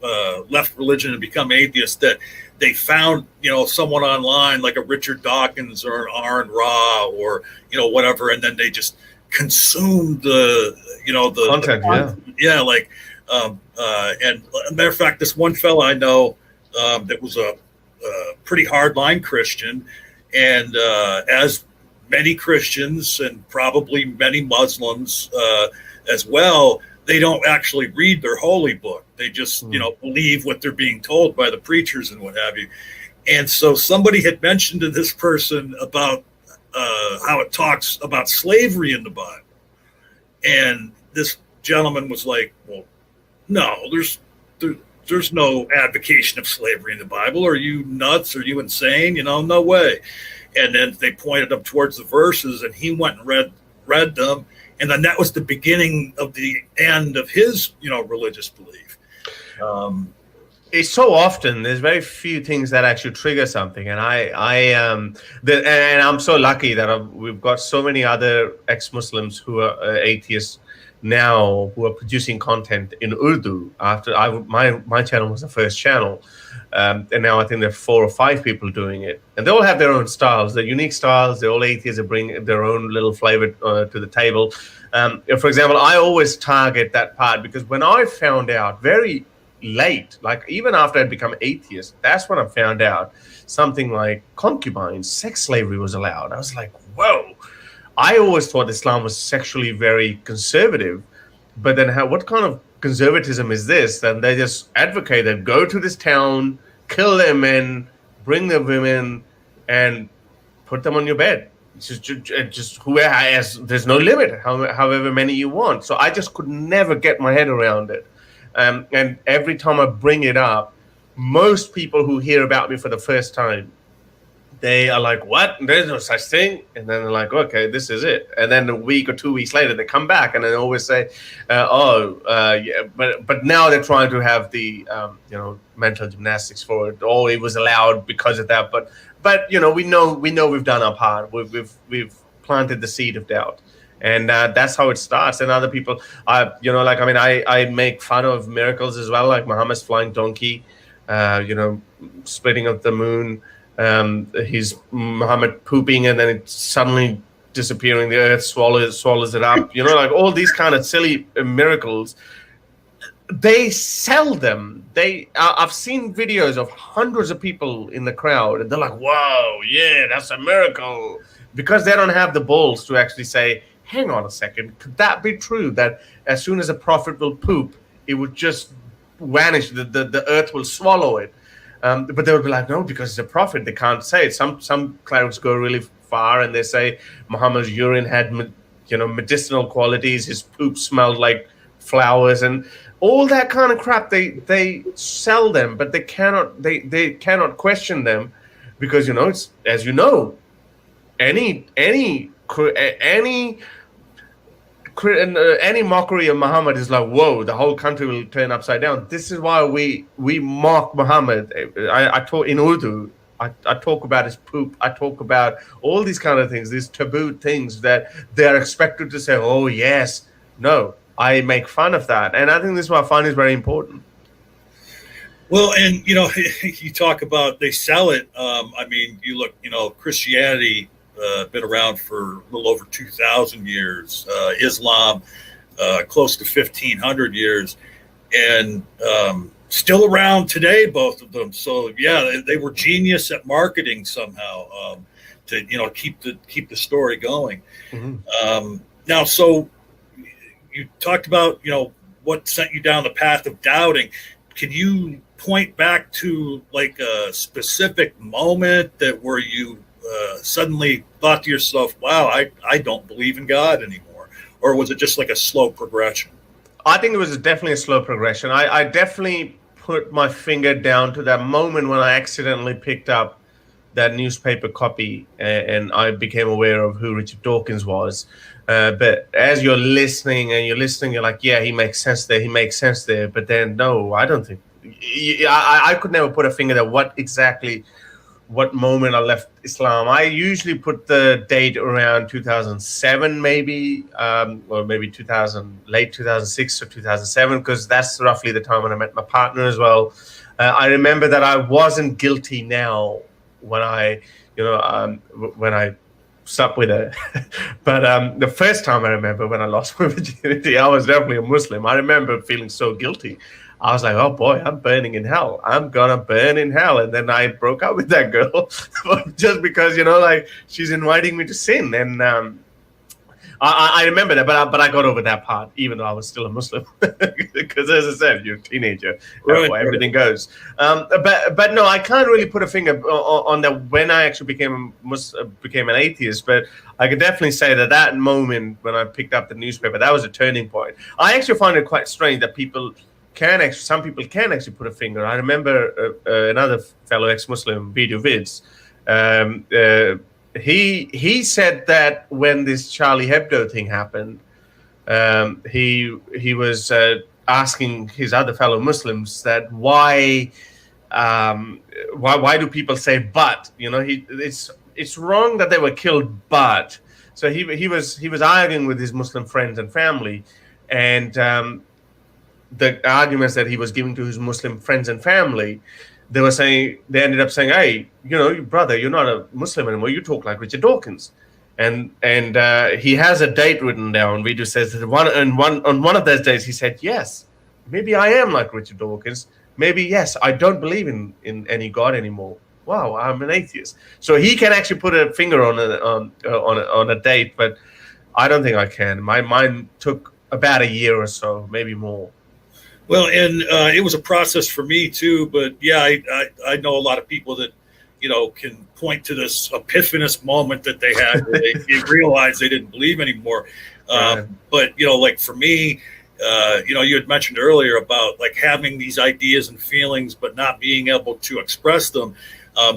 left religion and become atheists, that they found, someone online like a Richard Dawkins or an Aaron Ra or, whatever, and then they just consume the content. And a matter of fact, this one fella I know that was a pretty hardline Christian, and as many Christians and probably many Muslims as well, they don't actually read their holy book. They just believe what they're being told by the preachers and what have you. And so somebody had mentioned to this person about how it talks about slavery in the Bible, and this gentleman was like, "Well, no, there's no advocation of slavery in the Bible. Are you nuts? Are you insane? No way." And then they pointed up towards the verses, and he went and read them, and then that was the beginning of the end of his religious belief. It's so often there's very few things that actually trigger something, and and I'm so lucky that we've got so many other ex-Muslims who are atheists now who are producing content in Urdu. After my channel was the first channel, and now I think there are 4 or 5 people doing it, and they all have their own styles, they're unique styles. They're all atheists that bring their own little flavor to the table. For example, I always target that part because when I found out very late, like even after I'd become atheist, that's when I found out something like concubines, sex slavery was allowed. I was like, whoa. I always thought Islam was sexually very conservative, but then what kind of conservatism is this? Then they just advocate that go to this town, kill their men, bring their women, and put them on your bed. It's just whoever has, there's no limit, however many you want. So I just could never get my head around it. And every time I bring it up, most people who hear about me for the first time, they are like, what? There's no such thing. And then they're like, okay, this is it. And then a week or 2 weeks later, they come back and they always say, yeah, but now they're trying to have the, mental gymnastics for it. Oh, it was allowed because of that. But we know we've done our part. We've planted the seed of doubt. And that's how it starts. And other people, I make fun of miracles as well, like Muhammad's flying donkey, splitting of the moon, he's Muhammad pooping and then it's suddenly disappearing, the earth swallows it up, like all these kind of silly miracles. They sell them. I've seen videos of hundreds of people in the crowd, and they're like, whoa, yeah, that's a miracle. Because they don't have the balls to actually say, hang on a second, could that be true? That as soon as a prophet will poop, it would just vanish, the earth will swallow it. But they would be like, no, because it's a prophet, they can't say it. Some clerics go really far and they say Muhammad's urine had medicinal qualities, his poop smelled like flowers, and all that kind of crap. They sell them, but they cannot question them because it's, as any mockery of Muhammad is like, whoa, the whole country will turn upside down. This is why we mock Muhammad. I talk in Urdu. I talk about his poop. I talk about all these kind of things, these taboo things that they're expected to say, oh, yes. No, I make fun of that. And I think this is what I find is very important. Well, and, you talk about they sell it. You look, Christianity, been around for a little over 2,000 years, Islam, close to 1,500 years, and still around today, both of them. So yeah, they were genius at marketing somehow to keep the story going. Mm-hmm. Now, so you talked about what sent you down the path of doubting. Can you point back to like a specific moment where you suddenly thought to yourself, wow, I don't believe in God anymore? Or was it just like a slow progression? I think it was definitely a slow progression. I definitely put my finger down to that moment when I accidentally picked up that newspaper copy and I became aware of who Richard Dawkins was. But as you're listening, you're like, yeah, he makes sense there. But then, no, I don't think. I could never put a finger there what moment I left Islam. I usually put the date around 2007, maybe, or maybe late 2006 or 2007, because that's roughly the time when I met my partner as well. I remember that I wasn't guilty now when I sup with her. But the first time I remember when I lost my virginity, I was definitely a Muslim. I remember feeling so guilty. I was like, oh boy, I'm burning in hell. I'm gonna burn in hell. And then I broke up with that girl just because, like she's inviting me to sin. And I remember that, but I got over that part, even though I was still a Muslim. Because as I said, you're a teenager, right. Everything goes. But no, I can't really put a finger on that when I actually became an atheist. But I could definitely say that moment when I picked up the newspaper, that was a turning point. I actually find it quite strange that some people can actually put a finger. I remember another fellow ex-Muslim, Video Vids. He said that when this Charlie Hebdo thing happened, he was asking his other fellow Muslims that why do people say but? It's wrong that they were killed, but. So he was arguing with his Muslim friends and family, and the arguments that he was giving to his Muslim friends and family, they ended up saying, hey, brother, you're not a Muslim anymore. You talk like Richard Dawkins. And he has a date written down. Video says that on one of those days, he said, yes, maybe I am like Richard Dawkins. Maybe, yes, I don't believe in any God anymore. Wow, I'm an atheist. So he can actually put a finger on a date, but I don't think I can. Mine took about a year or so, maybe more. Well, and it was a process for me too, but yeah, I know a lot of people that, can point to this epiphanous moment that they had where they realized they didn't believe anymore. But, like for me, you had mentioned earlier about like having these ideas and feelings, but not being able to express them.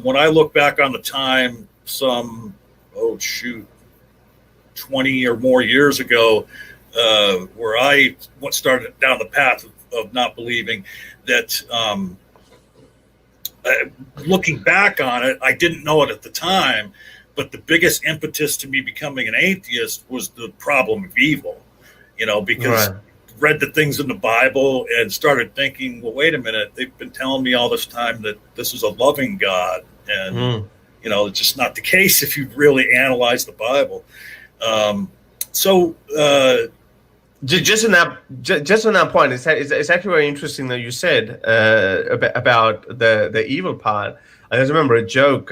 When I look back on the time, 20 or more years ago, where I started down the path of not believing, that looking back on it, I didn't know it at the time, but the biggest impetus to me becoming an atheist was the problem of evil, because I read the things in the Bible and started thinking, well, wait a minute, they've been telling me all this time that this is a loving God, and it's just not the case if you really analyze the Bible. Just on that point, it's actually very interesting that you said about the evil part. I just remember a joke.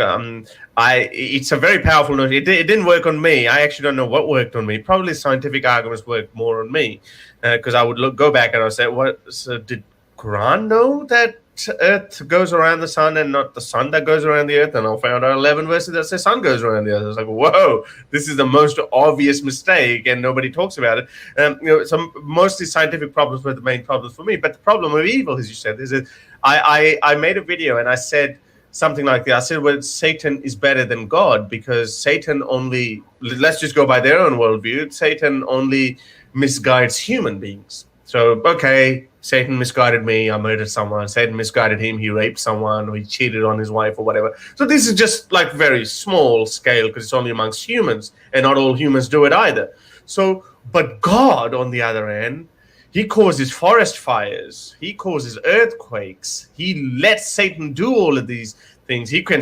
It's a very powerful note. It didn't work on me. I actually don't know what worked on me. Probably scientific arguments worked more on me, because I would go back and I would say, so did Quran know that Earth goes around the sun and not the sun that goes around the Earth? And I found out 11 verses that say sun goes around the Earth. I was like, whoa, this is the most obvious mistake, and nobody talks about it. Some mostly scientific problems were the main problems for me. But the problem of evil, as you said, is that I made a video and I said something like that. I said, well, Satan is better than God, because Satan only, let's just go by their own worldview, Satan only misguides human beings. So, okay, Satan misguided me, I murdered someone. Satan misguided him, he raped someone, or he cheated on his wife or whatever. So this is just like very small scale, because it's only amongst humans, and not all humans do it either. So, but God, on the other end, he causes forest fires, he causes earthquakes, he lets Satan do all of these things. He can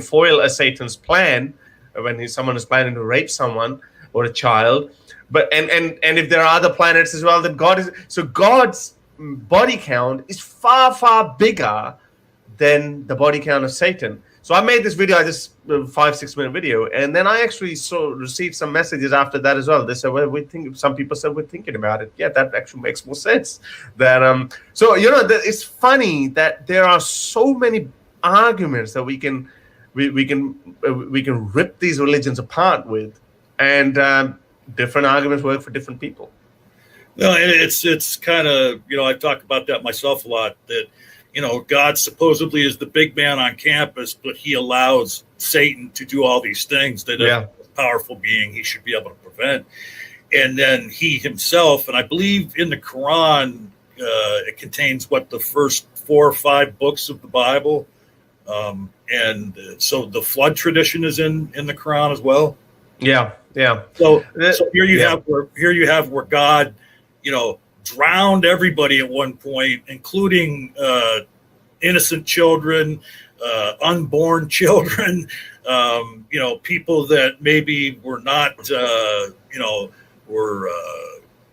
foil a Satan's plan when someone is planning to rape someone or a child. But and if there are other planets as well, then God's body count is far, far bigger than the body count of Satan. So I made this video, this 5-6 minute video, and then I actually received some messages after that as well. They said, well, some people said we're thinking about it. Yeah, that actually makes more sense. That it's funny that there are so many arguments that we can rip these religions apart with, and different arguments work for different people. No, it's kind of, I talk about that myself a lot, that, God supposedly is the big man on campus, but he allows Satan to do all these things that a powerful being he should be able to prevent. And then he himself, and I believe in the Quran, it contains the first 4 or 5 books of the Bible. And so the flood tradition is in the Quran as well. Yeah. So here you have where God, drowned everybody at one point, including innocent children, unborn children, people that maybe were not, were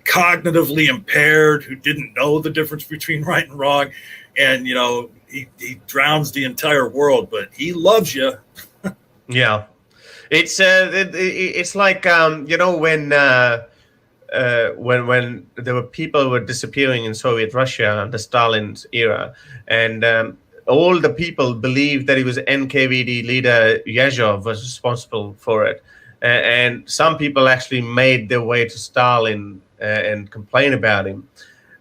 cognitively impaired, who didn't know the difference between right and wrong. And, he drowns the entire world, but he loves you. Yeah. It's like, when there were people who were disappearing in Soviet Russia under Stalin's era, and all the people believed that it was NKVD leader Yezhov was responsible for it. And some people actually made their way to Stalin and complain about him,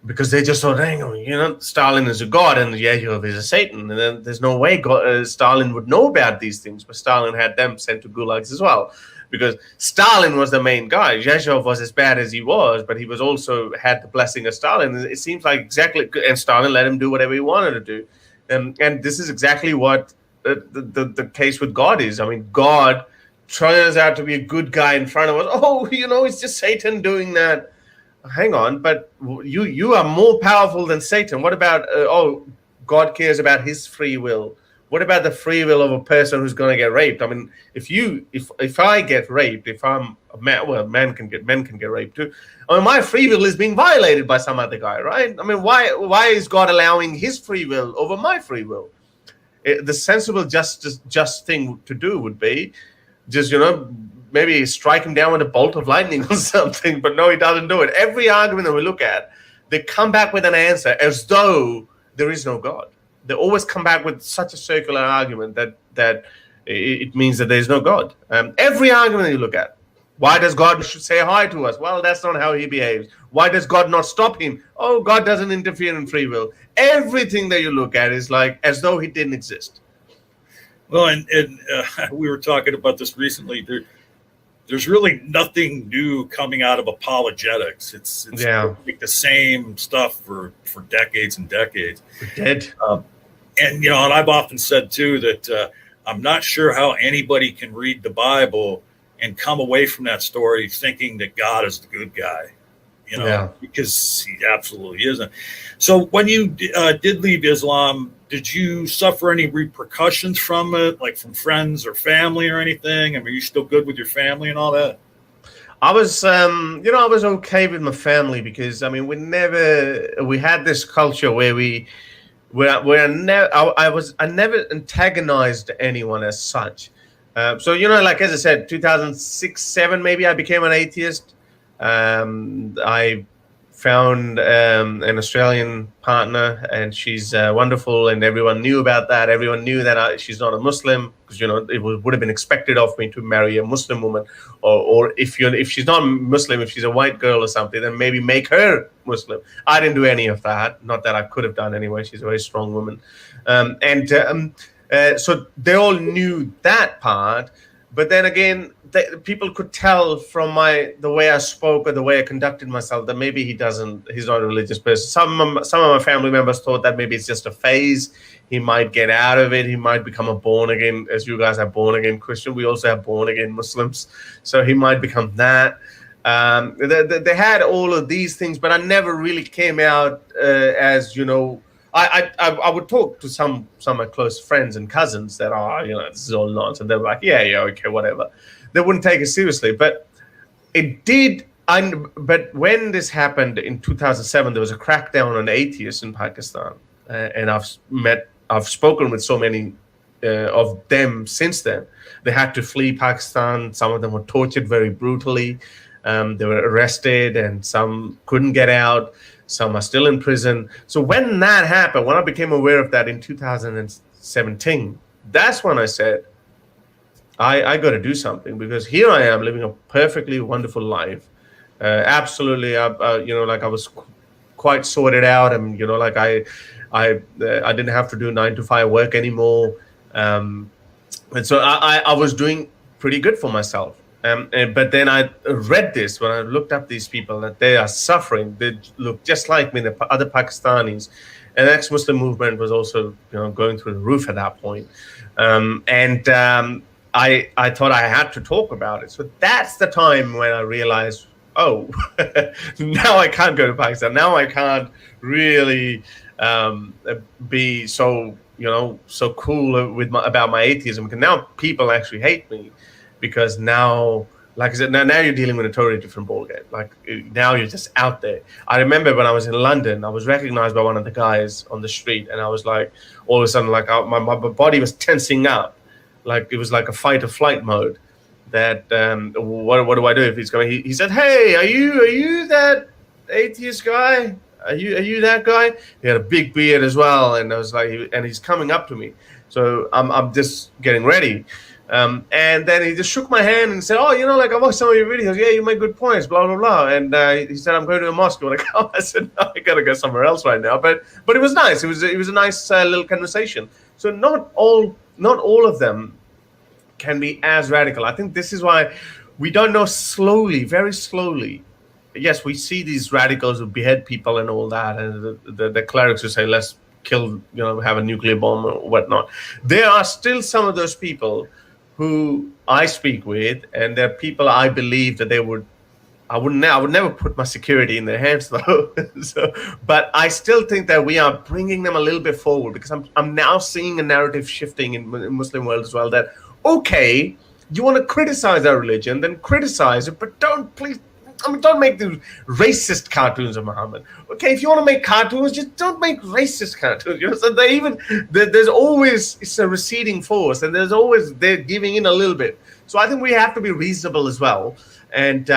because they just thought, hang on, Stalin is a god and Yezhov is a Satan. And then there's no way Stalin would know about these things. But Stalin had them sent to gulags as well, because Stalin was the main guy. Yezhov was as bad as he was, but he was also had the blessing of Stalin. It seems like exactly, and Stalin let him do whatever he wanted to do. And this is exactly what the case with God is. I mean, God turns out to be a good guy in front of us. Oh, it's just Satan doing that. Hang on, but you are more powerful than Satan. What about, God cares about his free will. What about the free will of a person who's going to get raped? I mean, if I get raped, if I'm a man, well, men can get raped too. I mean, my free will is being violated by some other guy, right? I mean, why is God allowing his free will over my free will? The sensible, just thing to do would be just, maybe strike him down with a bolt of lightning or something. But no, he doesn't do it. Every argument that we look at, they come back with an answer as though there is no God. They always come back with such a circular argument that it means that there is no God. Every argument that you look at, why does God say hi to us? Well, that's not how he behaves. Why does God not stop him? Oh, God doesn't interfere in free will. Everything that you look at is like as though he didn't exist. Well, and we were talking about this recently. There's really nothing new coming out of apologetics. It's like the same stuff for decades and decades. Dead. And I've often said too that I'm not sure how anybody can read the Bible and come away from that story thinking that God is the good guy, because he absolutely isn't. So when you did leave Islam, did you suffer any repercussions from it, like from friends or family or anything? I mean, are you still good with your family and all that? I was, I was okay with my family, because I mean, we had this culture where I never antagonized anyone as such. So, like, as I said, 2006-07, maybe I became an atheist. I found an Australian partner, and she's wonderful, and everyone knew about that. Everyone knew that she's not a Muslim, because it would have been expected of me to marry a Muslim woman, or if she's not Muslim, if she's a white girl or something, then maybe make her Muslim. I didn't do any of that. Not that I could have done anyway. She's a very strong woman, so they all knew that part. But then again, people could tell from the way I spoke or the way I conducted myself that maybe he's not a religious person. Some of my family members thought that maybe it's just a phase. He might get out of it. He might become a born again, as you guys have born again Christian. We also have born again Muslims. So he might become that. They had all of these things, but I never really came out as, I would talk to some of my close friends and cousins that are, this is all nonsense. They're like, yeah, okay, whatever. They wouldn't take it seriously, but it did. But when this happened in 2007, there was a crackdown on atheists in Pakistan, and I've spoken with so many of them since then. They had to flee Pakistan. Some of them were tortured very brutally. They were arrested, and some couldn't get out. Some are still in prison. So when that happened, when I became aware of that in 2017, that's when I said, I got to do something, because here I am living a perfectly wonderful life. Absolutely, I was quite sorted out, and I didn't have to do 9-to-5 work anymore, and so I was doing pretty good for myself. But then I read this, when I looked up these people, that they are suffering. They look just like me, the other Pakistanis. And the ex-Muslim movement was also, going through the roof at that point. I thought I had to talk about it. So that's the time when I realized, now I can't go to Pakistan. Now I can't really be so so cool about my atheism, because now people actually hate me because now, like I said, now you're dealing with a totally different ballgame. Like now you're just out there. I remember when I was in London, I was recognized by one of the guys on the street, and I was like, all of a sudden, like my body was tensing up, like it was like a fight or flight mode. That what do I do if he's coming? He said, "Hey, are you that atheist guy? Are you that guy?" He had a big beard as well, and I was like, and he's coming up to me, so I'm just getting ready. And then he just shook my hand and said, "Oh, I watched some of your videos. Yeah, you make good points, blah, blah, blah." And he said, "I'm going to a mosque. You want to go?" I said, "No, I got to go somewhere else right now." But it was nice. It was a nice little conversation. So not all of them can be as radical. I think this is why we don't know very slowly. Yes, we see these radicals who behead people and all that, and the clerics who say, "Let's kill, have a nuclear bomb or whatnot." There are still some of those people who I speak with, and they're people I believe that I would never put my security in their hands though. But I still think that we are bringing them a little bit forward, because I'm now seeing a narrative shifting in Muslim world as well, that, okay, you want to criticize our religion, then criticize it, but don't make these racist cartoons of Muhammad. Okay, if you want to make cartoons, just don't make racist cartoons. So there's always, it's a receding force, and they're giving in a little bit. So I think we have to be reasonable as well, and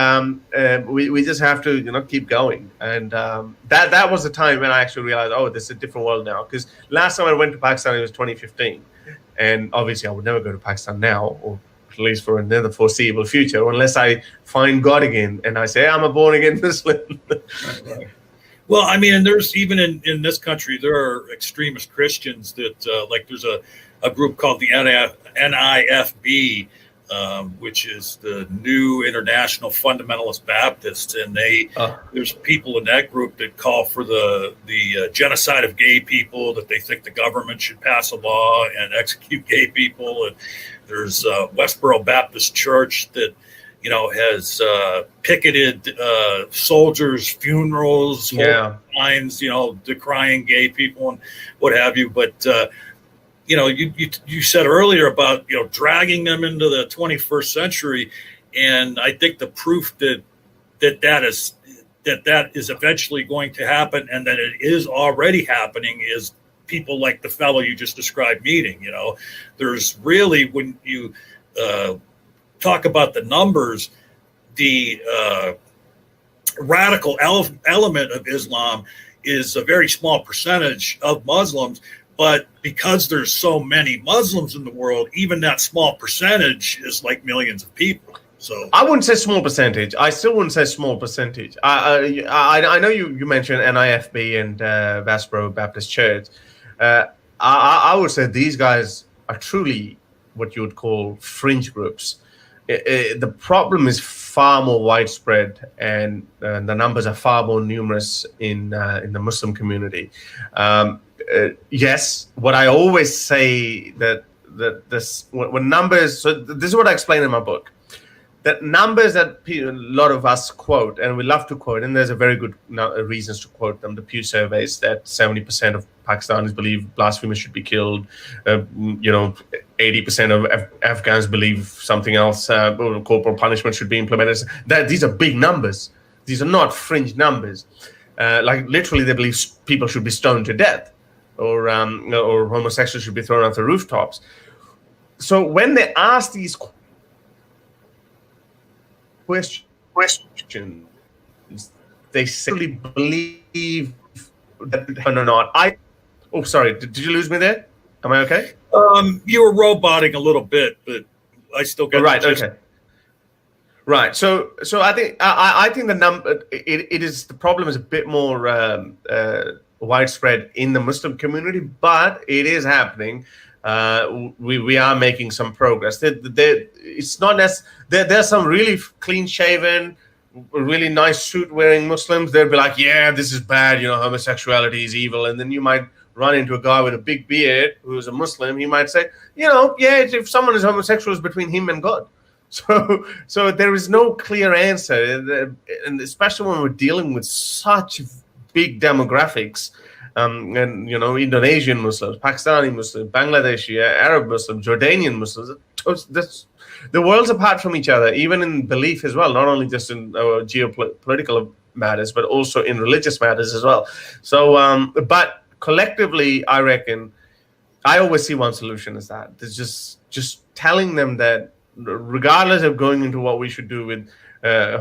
we just have to keep going. And that was the time when I actually realized, oh, this is a different world now. Because last time I went to Pakistan, it was 2015, and obviously I would never go to Pakistan now, or at least for another foreseeable future, unless I find God again and I say, I'm a born-again Muslim. Right. Well, I mean, and there's even in this country, there are extremist Christians that, like there's a group called the NIFB, which is the New International Fundamentalist Baptists, and there's people in that group that call for the genocide of gay people, that they think the government should pass a law and execute gay people. And there's Westboro Baptist Church that has picketed soldiers' funerals, signs, decrying gay people and what have you. But you said earlier about dragging them into the 21st century, and I think the proof that is eventually going to happen, and that it is already happening, is people like the fellow you just described meeting. There's really, when you talk about the numbers, the radical element of Islam is a very small percentage of Muslims. But because there's so many Muslims in the world, even that small percentage is like millions of people. So I wouldn't say small percentage. I still wouldn't say small percentage. I know you mentioned NIFB and Westboro Baptist Church. I would say these guys are truly what you would call fringe groups. The problem is far more widespread, and the numbers are far more numerous in the Muslim community. Yes, what I always say that when numbers. So this is what I explain in my book. That numbers that a lot of us quote, and we love to quote, and there's a very good reasons to quote them. The Pew surveys that 70% of Pakistanis believe blasphemers should be killed. 80% of Afghans believe something else. Corporal punishment should be implemented. These are big numbers. These are not fringe numbers. Like literally, they believe people should be stoned to death, or homosexuals should be thrown off the rooftops. So when they ask these questions, they simply believe that or not. Oh, sorry. Did you lose me there? Am I okay? You were roboting a little bit, but I still got right. Okay. Right. So I think the number it is, the problem is a bit more widespread in the Muslim community, but it is happening. We are making some progress. It's not as there's some really clean shaven, really nice suit wearing Muslims. They'll be like, yeah, this is bad. Homosexuality is evil. And then you might run into a guy with a big beard who's a Muslim. He might say, yeah, if someone is homosexual, it's between him and God. So there is no clear answer, and especially when we're dealing with such big demographics. And Indonesian Muslims, Pakistani Muslims, Bangladeshi, Arab Muslims, Jordanian Muslims. The world's apart from each other, even in belief as well, not only just in geopolitical matters, but also in religious matters as well. So, but collectively, I reckon, I always see one solution as that. There's just telling them that regardless of going into what we should do with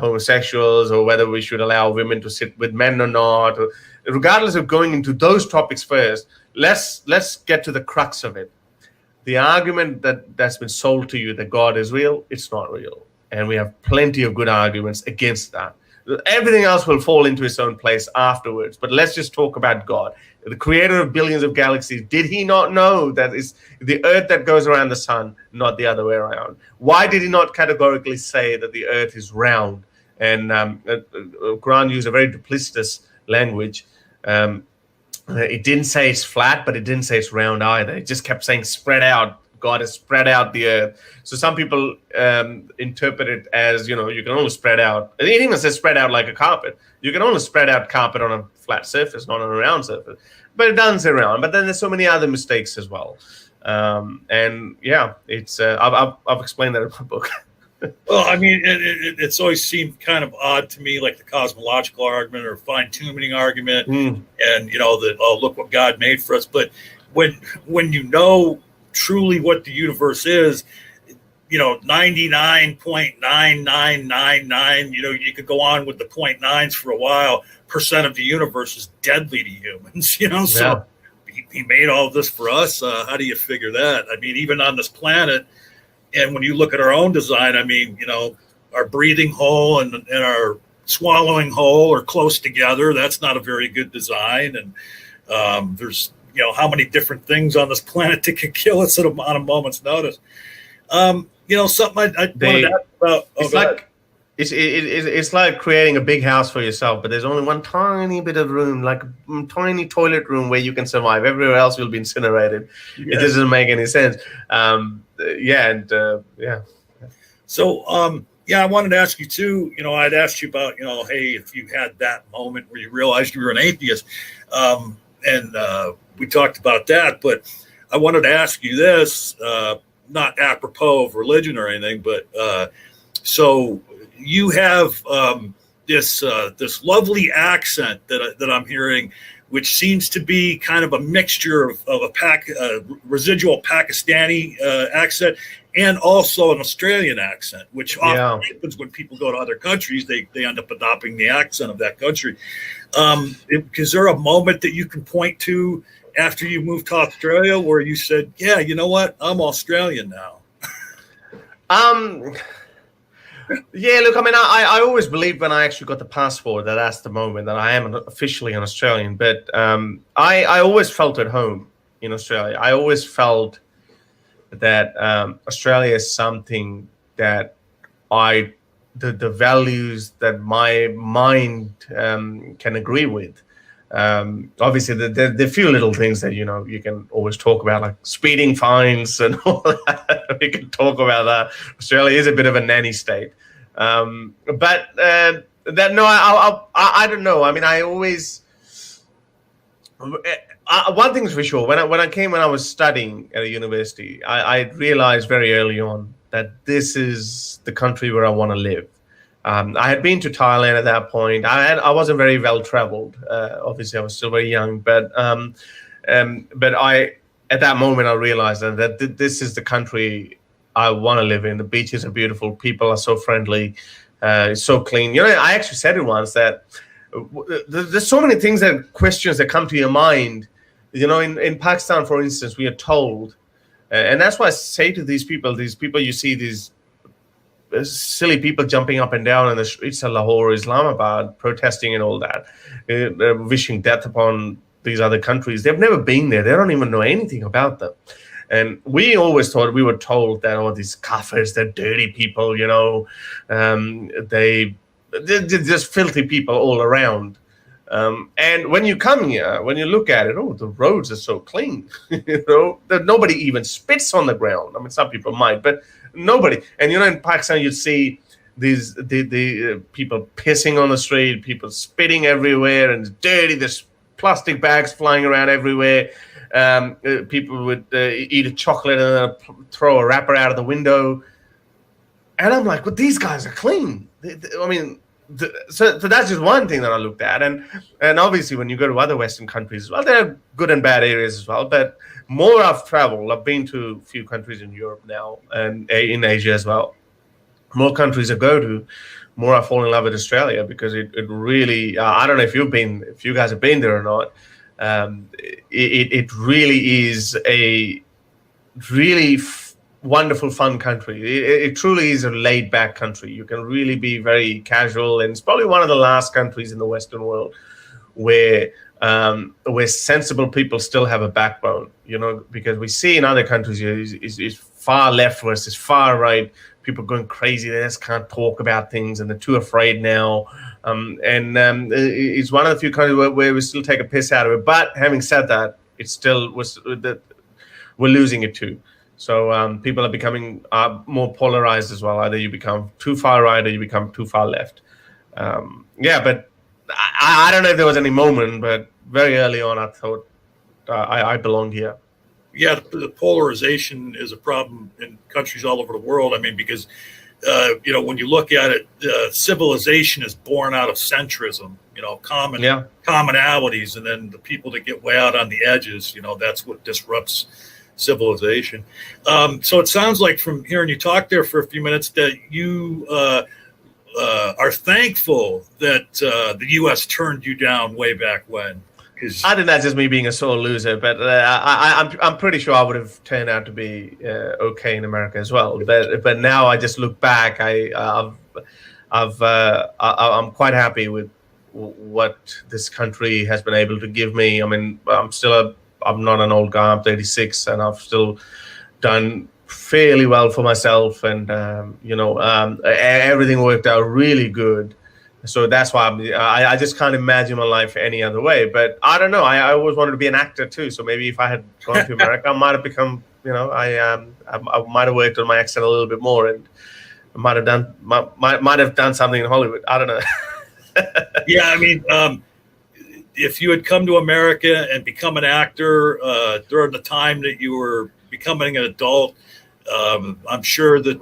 homosexuals, or whether we should allow women to sit with men or not, or regardless of going into those topics first, let's get to the crux of it. The argument that's been sold to you that God is real, it's not real. And we have plenty of good arguments against that. Everything else will fall into its own place afterwards. But let's just talk about God, the creator of billions of galaxies. Did he not know that it's the earth that goes around the sun, not the other way around? Why did he not categorically say that the earth is round? And Quran used a very duplicitous language. It didn't say it's flat, but it didn't say it's round either. It just kept saying spread out. God has spread out the earth. So some people interpret it as, you can only spread out. It even says spread out like a carpet. You can only spread out carpet on a flat surface, not on a round surface. But it doesn't say round. But then there's so many other mistakes as well. And yeah, it's I've explained that in my book. Well, I mean, it's always seemed kind of odd to me, like the cosmological argument or fine-tuning argument, and that, oh, look what God made for us. But when you know truly what the universe is, 99.9999, you could go on with the 0.9s for a while. % of the universe is deadly to humans, So he made all this for us. How do you figure that? I mean, even on this planet. And when you look at our own design, I mean, our breathing hole and our swallowing hole are close together. That's not a very good design. And there's, how many different things on this planet that could kill us on a moment's notice. Something I wanted to ask about. It's like creating a big house for yourself, but there's only one tiny bit of room, like a tiny toilet room where you can survive. Everywhere else you'll be incinerated. Yeah. It doesn't make any sense. So, I wanted to ask you too, I'd asked you about, hey, if you had that moment where you realized you were an atheist, and we talked about that, but I wanted to ask you this, not apropos of religion or anything, but so you have this lovely accent that I'm hearing, which seems to be kind of a mixture of a residual Pakistani accent and also an Australian accent, which often happens when people go to other countries. They end up adopting the accent of that country. Is there a moment that you can point to after you moved to Australia where you said, yeah, you know what, I'm Australian now? Yeah, look, I mean, I always believed when I actually got the passport that's the moment that I am officially an Australian. But I always felt at home in Australia. I always felt that Australia is something that the values that my mind can agree with. Obviously, there are a few little things that, you can always talk about, like speeding fines and all that. We can talk about that. Australia is a bit of a nanny state. I don't know. I mean, I always... one thing's for sure. When I was studying at a university, I realized very early on that this is the country where I want to live. I had been to Thailand at that point. I wasn't very well traveled. Obviously, I was still very young, but at that moment I realized that this is the country I want to live in. The beaches are beautiful. People are so friendly, so clean. I actually said it once that there's so many questions that come to your mind. In Pakistan, for instance, we are told, and that's why I say to these people you see these silly people jumping up and down in the streets of Lahore, Islamabad, protesting and all that, wishing death upon these other countries. They've never been there. They don't even know anything about them. And we always we were told that, these kafirs, they're dirty people, they're just filthy people all around. And when you come here, when you look at it, the roads are so clean, that nobody even spits on the ground. I mean, some people might, but nobody. And in Pakistan, you'd see the people pissing on the street, people spitting everywhere, and it's dirty. There's plastic bags flying around everywhere. People would eat a chocolate and throw a wrapper out of the window. And I'm like, well, these guys are clean. I mean, so that's just one thing that I looked at. And obviously, when you go to other Western countries as well, there are good and bad areas as well. But more I've traveled, I've been to a few countries in Europe now and in Asia as well. More countries I go to, more I fall in love with Australia, because it really, I don't know if you guys have been there or not. It really is a really wonderful, fun country. It truly is a laid-back country. You can really be very casual, and it's probably one of the last countries in the Western world where sensible people still have a backbone. You know, because we see in other countries is far left versus far right. People going crazy. They just can't talk about things, and they're too afraid now. It's one of the few countries where we still take a piss out of it. But having said that, it still we're losing it too. So people are becoming more polarized as well. Either you become too far right or you become too far left. But I don't know if there was any moment, but very early on, I thought I belonged here. Yeah, the polarization is a problem in countries all over the world. I mean, because, when you look at it, civilization is born out of centrism, commonalities. And then the people that get way out on the edges, that's what disrupts civilization. So it sounds like from hearing you talk there for a few minutes that you are thankful that the U.S. turned you down way back when. I think that's just me being a sore loser, but I'm pretty sure I would have turned out to be okay in America as well. But now I just look back, I'm quite happy with what this country has been able to give me. I mean, I'm not an old guy. I'm 36, and I've still done fairly well for myself, and everything worked out really good. So that's why I just can't imagine my life any other way. But I don't know. I always wanted to be an actor too. So maybe if I had gone to America, I might have become, I might have worked on my accent a little bit more, and I might have done something in Hollywood. I don't know. Yeah, I mean, if you had come to America and become an actor during the time that you were becoming an adult, I'm sure that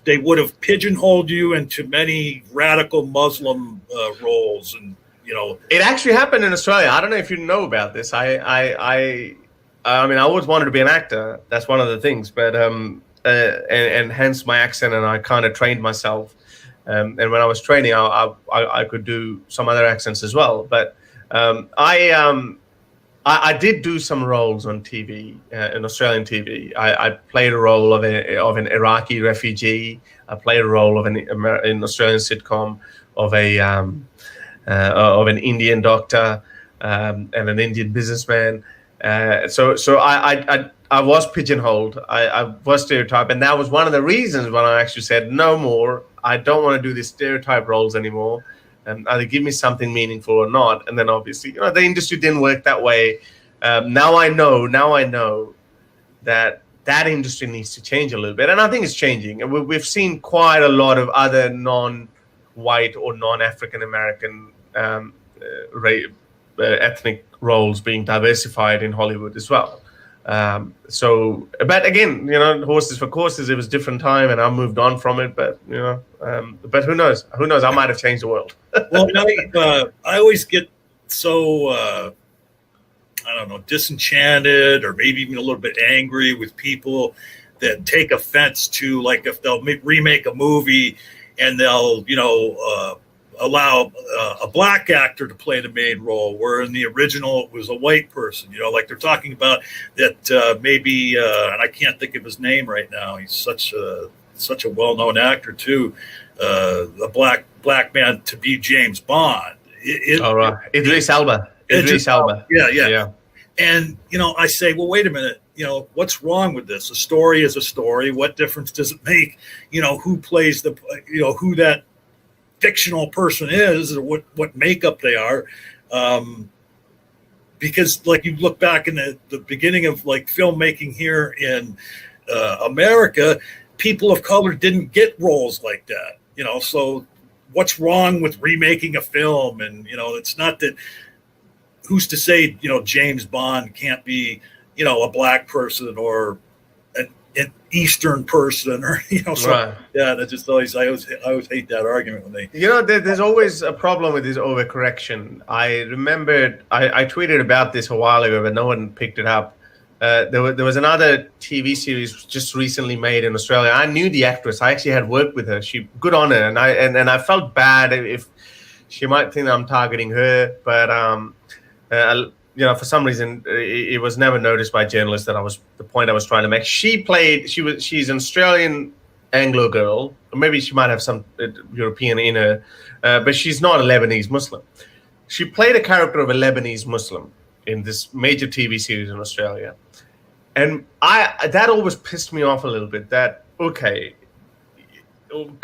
they would have pigeonholed you into many radical Muslim roles, and it actually happened in Australia. I don't know if you know about this. I mean, I always wanted to be an actor. That's one of the things, but and hence my accent, and I kind of trained myself. And when I was training, I could do some other accents as well. But I did do some roles on TV, in Australian TV. I played a role of an Iraqi refugee. I played a role of an Australian sitcom of an Indian doctor and an Indian businessman. So I was pigeonholed. I was stereotyped, and that was one of the reasons when I actually said no more. I don't want to do these stereotype roles anymore. Either give me something meaningful or not. And then obviously, the industry didn't work that way. Now I know that industry needs to change a little bit. And I think it's changing. And we've seen quite a lot of other non-white or non-African American ethnic roles being diversified in Hollywood as well. But again, horses for courses, it was a different time, and I moved on from it. But but who knows? Who knows? I might have changed the world. Well, I always get so I don't know, disenchanted, or maybe even a little bit angry with people that take offense to, like, if they'll remake a movie and they'll allow a black actor to play the main role, where in the original it was a white person. Like they're talking about that maybe, and I can't think of his name right now. He's such a well-known actor too. A black man to be James Bond. All right, Idris Elba. Idris Elba. Yeah. And I say, well, wait a minute. What's wrong with this? A story is a story. What difference does it make? Who plays who that fictional person is, or what makeup they are, because like you look back in the beginning of like filmmaking here in America, people of color didn't get roles like that. So what's wrong with remaking a film? And, it's not that, who's to say, James Bond can't be, a black person or an Eastern person or, so, Right. yeah, that just I always hate that argument when they, there's always a problem with this overcorrection. I remembered, I tweeted about this a while ago, but no one picked it up. There was another TV series just recently made in Australia. I knew the actress. I actually had worked with her. She good on her, and I felt bad if she might think that I'm targeting her, but for some reason it was never noticed by journalists that the point I was trying to make. She's an Australian Anglo girl, or maybe she might have some European in her, but she's not a Lebanese Muslim. She played a character of a Lebanese Muslim in this major TV series in Australia. And that always pissed me off a little bit, that, okay,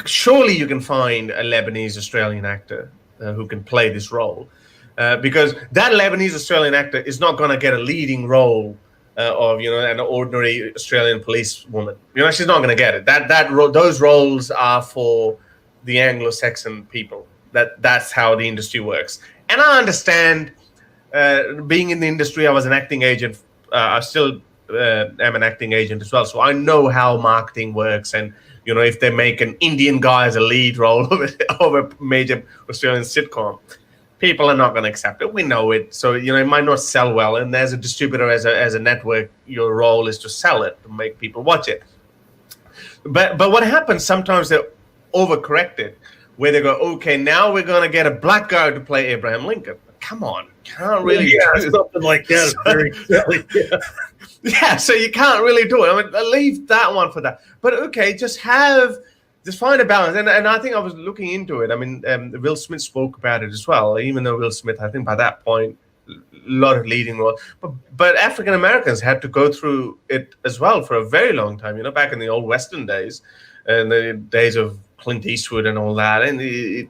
surely you can find a Lebanese Australian actor who can play this role. Because that Lebanese Australian actor is not going to get a leading role of, an ordinary Australian policewoman. She's not going to get it. Those roles are for the Anglo-Saxon people. That's how the industry works. And I understand, being in the industry, I was an acting agent. I still am an acting agent as well. So I know how marketing works. And, if they make an Indian guy as a lead role of a major Australian sitcom, people are not going to accept it. We know it. So, it might not sell well. And as a distributor, as a network, your role is to sell it, to make people watch it. But what happens sometimes, they overcorrect it, where they go, okay, now we're going to get a black guy to play Abraham Lincoln. Come on. Can't really do something like that is very silly. Yeah, so you can't really do it. I mean, leave that one for that. But okay, just find a balance. And I think I was looking into it. I mean, Will Smith spoke about it as well. Even though Will Smith, I think by that point, a lot of leading roles. But African Americans had to go through it as well for a very long time. Back in the old Western days, and the days of Clint Eastwood and all that, and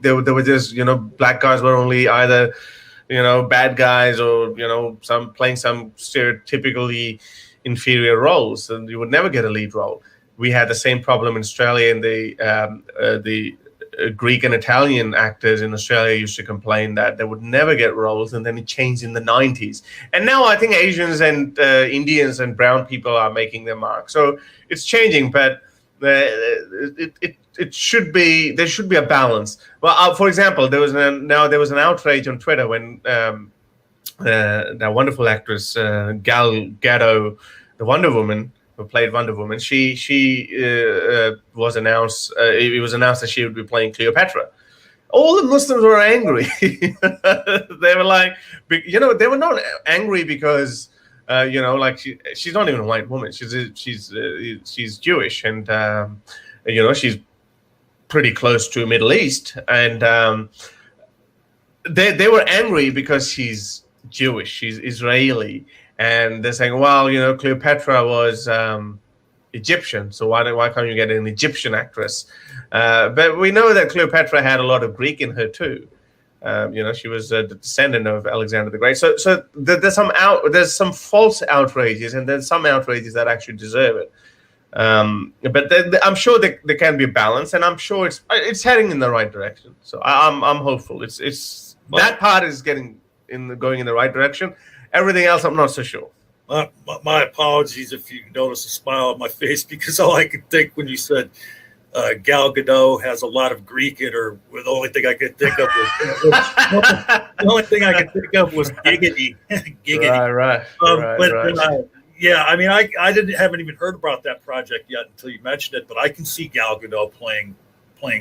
there were just black guys were only either bad guys or playing some stereotypically inferior roles, and you would never get a lead role. We had the same problem in Australia, and the Greek and Italian actors in Australia used to complain that they would never get roles, and then it changed in the 90s. And now I think Asians and Indians and brown people are making their mark. So it's changing, but there should be a balance. Well, for example, there was an outrage on Twitter when that wonderful actress Gal Gadot, the Wonder Woman, who played Wonder Woman, she was announced. It was announced that she would be playing Cleopatra. All the Muslims were angry. They were like, they were not angry because. She's not even a white woman. She's Jewish, and she's pretty close to Middle East, and they were angry because she's Jewish, she's Israeli, and they're saying, well, Cleopatra was Egyptian, so why can't you get an Egyptian actress? But we know that Cleopatra had a lot of Greek in her too. She was the descendant of Alexander the Great. So there's some false outrages, and there's some outrages that actually deserve it. But I'm sure there can be a balance, and I'm sure it's heading in the right direction. So I'm hopeful. It's that part is going in the right direction. Everything else, I'm not so sure. My apologies if you notice a smile on my face, because all I could think when you said Gal Gadot has a lot of Greek in her. The only thing I could think of was giggity. Giggity. Right. Yeah, I mean, I haven't even heard about that project yet until you mentioned it, but I can see Gal Gadot playing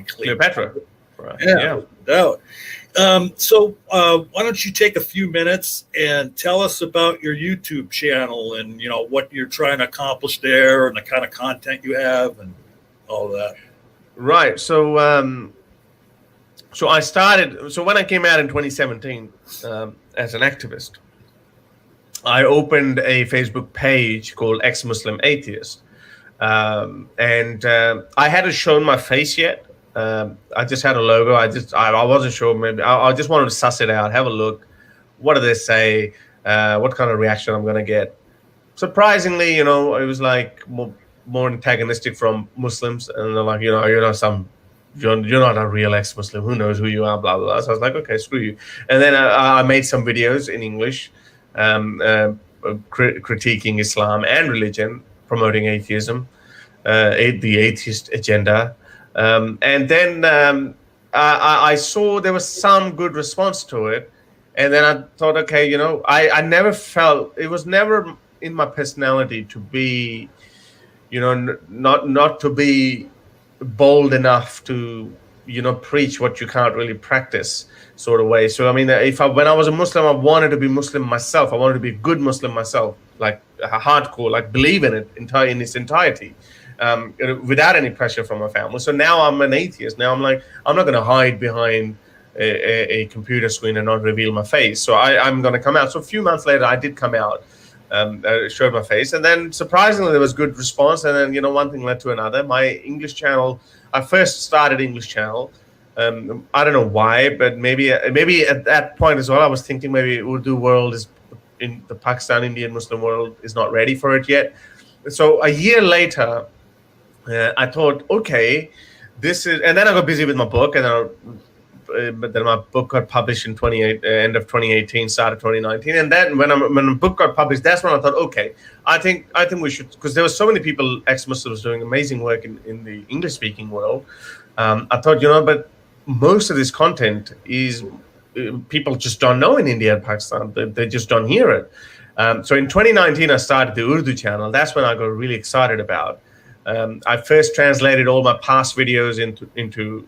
Cleopatra. Right. Yeah, no doubt. So why don't you take a few minutes and tell us about your YouTube channel and what you're trying to accomplish there and the kind of content you have and all that. Right. So I started. So when I came out in 2017 as an activist, I opened a Facebook page called exMuslim Atheist, and I hadn't shown my face yet. I just had a logo. I wasn't sure. Maybe I just wanted to suss it out, have a look. What do they say? What kind of reaction I'm going to get? Surprisingly, it was like more antagonistic from Muslims, and they're like, you're some you're not a real ex-Muslim. Who knows who you are? Blah, blah, blah. So I was like, okay, screw you. And then I made some videos in English critiquing Islam and religion, promoting atheism, the atheist agenda. And then I saw there was some good response to it. And then I thought, okay, I never felt, it was never in my personality to be, not to be bold enough to, preach what you can't really practice sort of way. So, I mean, when I was a Muslim, I wanted to be Muslim myself. I wanted to be a good Muslim myself, like hardcore, like believe in it in its entirety, without any pressure from my family. So now I'm an atheist. Now I'm like, I'm not going to hide behind a computer screen and not reveal my face. So I'm going to come out. So a few months later, I did come out, showed my face. And then surprisingly, there was good response. And then, one thing led to another. My English channel, I first started English channel. I don't know why, but maybe at that point as well, I was thinking maybe Urdu world is in the Pakistan Indian Muslim world is not ready for it yet. So a year later, I thought, okay, this is, and then I got busy with my book, and but then my book got published in end of 2018, start of 2019, and then when the book got published, that's when I thought, okay, I think we should, because there were so many people, ex-Muslims, doing amazing work in the English-speaking world. I thought, but most of this content is people just don't know in India and Pakistan. They just don't hear it. So in 2019, I started the Urdu channel. That's when I got really excited about. I first translated all my past videos into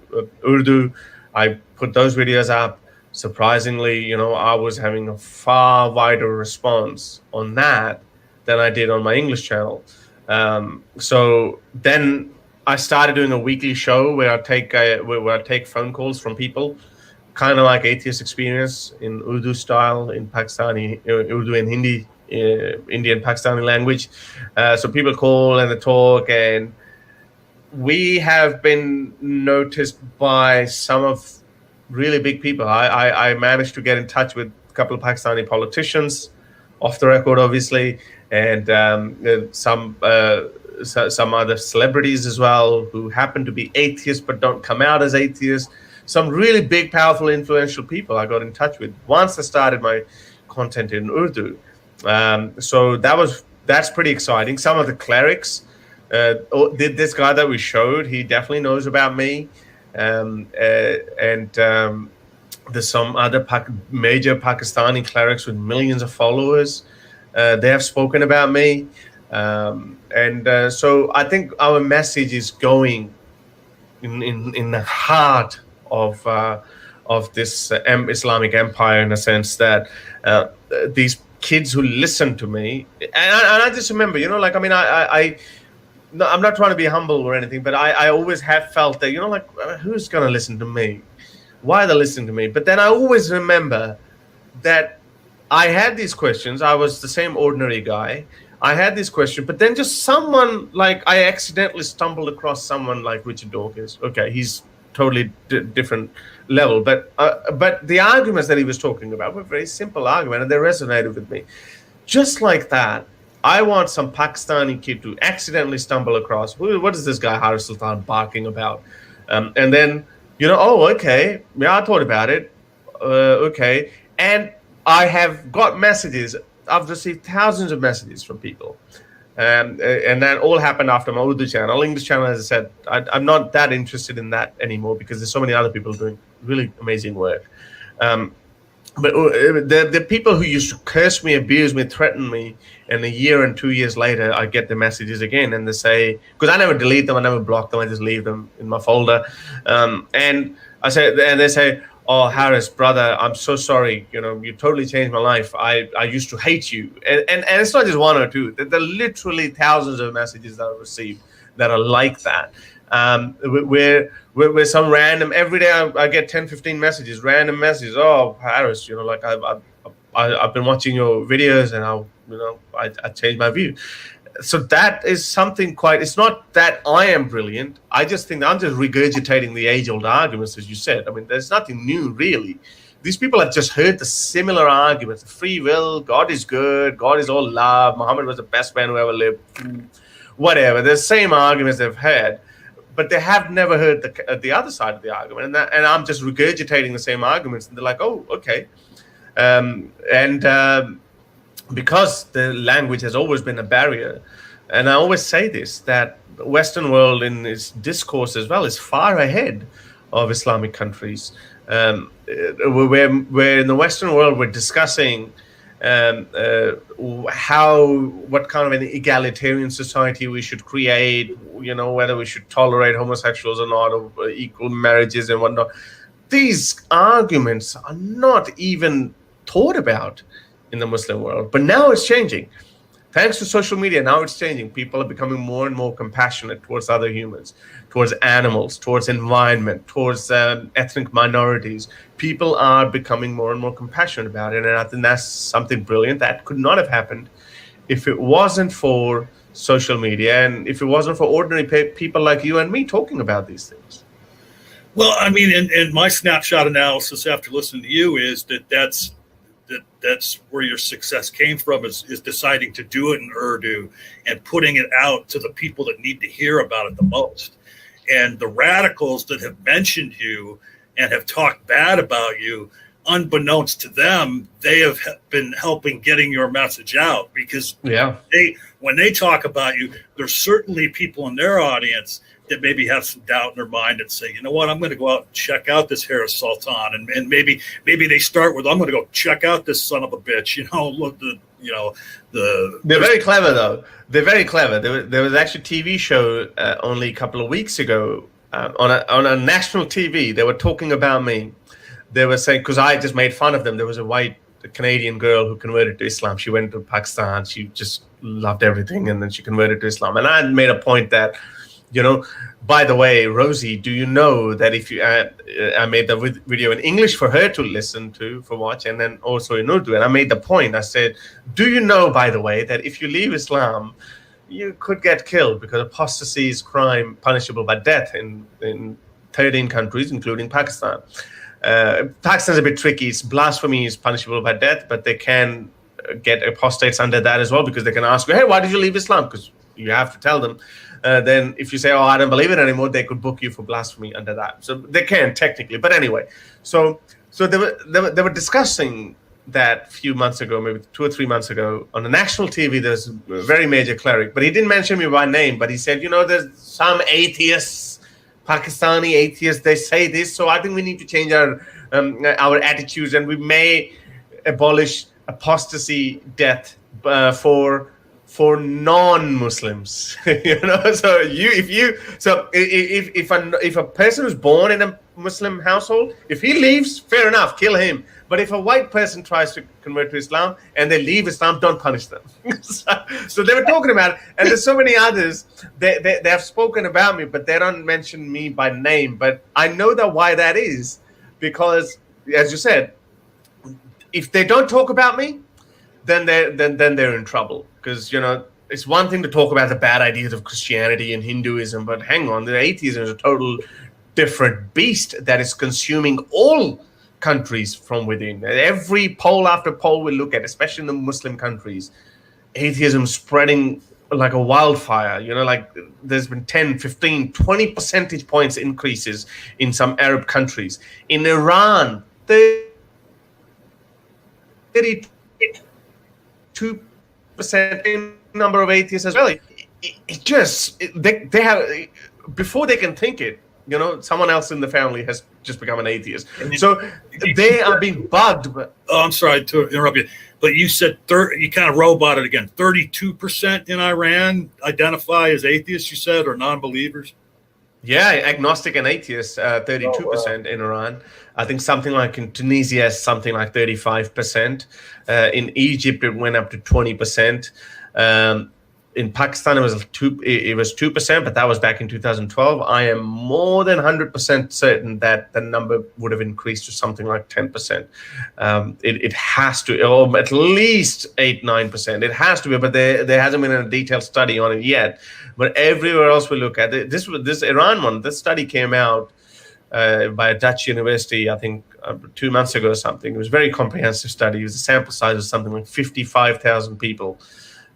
Urdu. I put those videos up. Surprisingly, I was having a far wider response on that than I did on my English channel. So then I started doing a weekly show where I take phone calls from people, kind of like Atheist Experience in Urdu style, in Pakistani, Urdu and Hindi, Indian Pakistani language. So people call and they talk, and we have been noticed by some of really big people. I managed to get in touch with a couple of Pakistani politicians, off the record, obviously, and some other celebrities as well who happen to be atheists but don't come out as atheists. Some really big, powerful, influential people I got in touch with once I started my content in Urdu. So that's pretty exciting. Some of the clerics, this guy that we showed, he definitely knows about me. And there's some other major Pakistani clerics with millions of followers. They have spoken about me. So I think our message is going in the heart of this Islamic empire, in a sense that these kids who listen to me, and I just remember, I'm not trying to be humble or anything, but I always have felt that, who's going to listen to me? Why are they listening to me? But then I always remember that I had these questions. I was the same ordinary guy. I had this question, but then just someone, like, I accidentally stumbled across someone like Richard Dawkins. Okay, he's totally different level, but the arguments that he was talking about were very simple arguments, and they resonated with me. Just like that, I want some Pakistani kid to accidentally stumble across, what is this guy Harris Sultan barking about? And then, okay, yeah, I thought about it. Okay, and I have got messages. I've received thousands of messages from people. And that all happened after my Urdu channel. English channel, as I said, I'm not that interested in that anymore because there's so many other people doing really amazing work. But the people who used to curse me, abuse me, threaten me, and a year and 2 years later, I get the messages again, and they say, because I never delete them, I never block them, I just leave them in my folder. And they say, "Oh, Harris, brother, I'm so sorry. You totally changed my life. I used to hate you." And it's not just one or two. There are literally thousands of messages that I received that are like that. Where some random, every day I get 10, 15 messages, random messages. "Oh, Harris, I've been watching your videos and I changed my view." So that is something it's not that I am brilliant. I just think I'm just regurgitating the age-old arguments, as you said. I mean, there's nothing new, really. These people have just heard the similar arguments. Free will, God is good, God is all love, Muhammad was the best man who ever lived, whatever. The same arguments they've had. but they have never heard the other side of the argument, and I'm just regurgitating the same arguments, and they're like, oh, okay. Because the language has always been a barrier, and I always say this, that the Western world in its discourse as well is far ahead of Islamic countries. Where in the Western world we're discussing what kind of an egalitarian society we should create, whether we should tolerate homosexuals or not, or equal marriages and whatnot. These arguments are not even thought about in the Muslim world, but now it's changing. Thanks to social media, now it's changing. People are becoming more and more compassionate towards other humans, towards animals, towards environment, towards ethnic minorities. People are becoming more and more compassionate about it, and I think that's something brilliant. That could not have happened if it wasn't for social media and if it wasn't for ordinary people like you and me talking about these things. Well, I mean, and my snapshot analysis after listening to you is that's where your success came from, is deciding to do it in Urdu and putting it out to the people that need to hear about it the most. And the radicals that have mentioned you and have talked bad about you, unbeknownst to them, they have been helping getting your message out, because when they talk about you, there's certainly people in their audience that maybe have some doubt in their mind and say, you know what, I'm going to go out and check out this Harris Sultan, and maybe they start with, I'm going to go check out this son of a bitch. They're very clever though. They're very clever. There was actually a TV show only a couple of weeks ago on a national TV. They were talking about me. They were saying, because I just made fun of them. There was a white Canadian girl who converted to Islam. She went to Pakistan. She just loved everything, and then she converted to Islam. And I made a point that, by the way, Rosie, do you know that if you, I made the video in English for her to listen to, for watch, and then also in Urdu. And I made the point, I said, do you know, by the way, that if you leave Islam, you could get killed, because apostasy is crime punishable by death in 13 countries, including Pakistan. Pakistan's a bit tricky. It's blasphemy is punishable by death, but they can get apostates under that as well, because they can ask you, hey, why did you leave Islam? Because you have to tell them. Then if you say, oh, I don't believe it anymore, they could book you for blasphemy under that. So they can technically. But anyway, so they were discussing that a few months ago, maybe 2 or 3 months ago, on the national TV. There's a very major cleric, but he didn't mention me by name. But he said, there's some atheists, Pakistani atheists, they say this. So I think we need to change our attitudes, and we may abolish apostasy death for non-Muslims. So if a person who's born in a Muslim household, if he leaves, fair enough, kill him. But if a white person tries to convert to Islam and they leave Islam, don't punish them. So they were talking about it, and there's so many others. They have spoken about me, but they don't mention me by name. But I know that why that is, because, as you said, if they don't talk about me, then they're in trouble. Because, it's one thing to talk about the bad ideas of Christianity and Hinduism, but hang on, the atheism is a total different beast that is consuming all countries from within. Every poll after poll we look at, especially in the Muslim countries, atheism spreading like a wildfire. Like there's been 10, 15, 20 percentage points increases in some Arab countries. In Iran, 32% number of atheists as well. They have, before they can think it, someone else in the family has just become an atheist. So they are being bugged. I'm sorry to interrupt you, but you said you kind of roboted again. 32% in Iran identify as atheists, you said, or non-believers? Yeah, agnostic and atheist, 32% in Iran. I think something like in Tunisia, something like 35%. In Egypt, it went up to 20%. In Pakistan, it was 2%, but that was back in 2012. I am more than 100% certain that the number would have increased to something like 10%. It has to, or at least 8-9%. It has to be, but there hasn't been a detailed study on it yet. But everywhere else we look at it, this Iran one, this study came out by a Dutch university, I think 2 months ago or something. It was a very comprehensive study. It was a sample size of something like 55,000 people.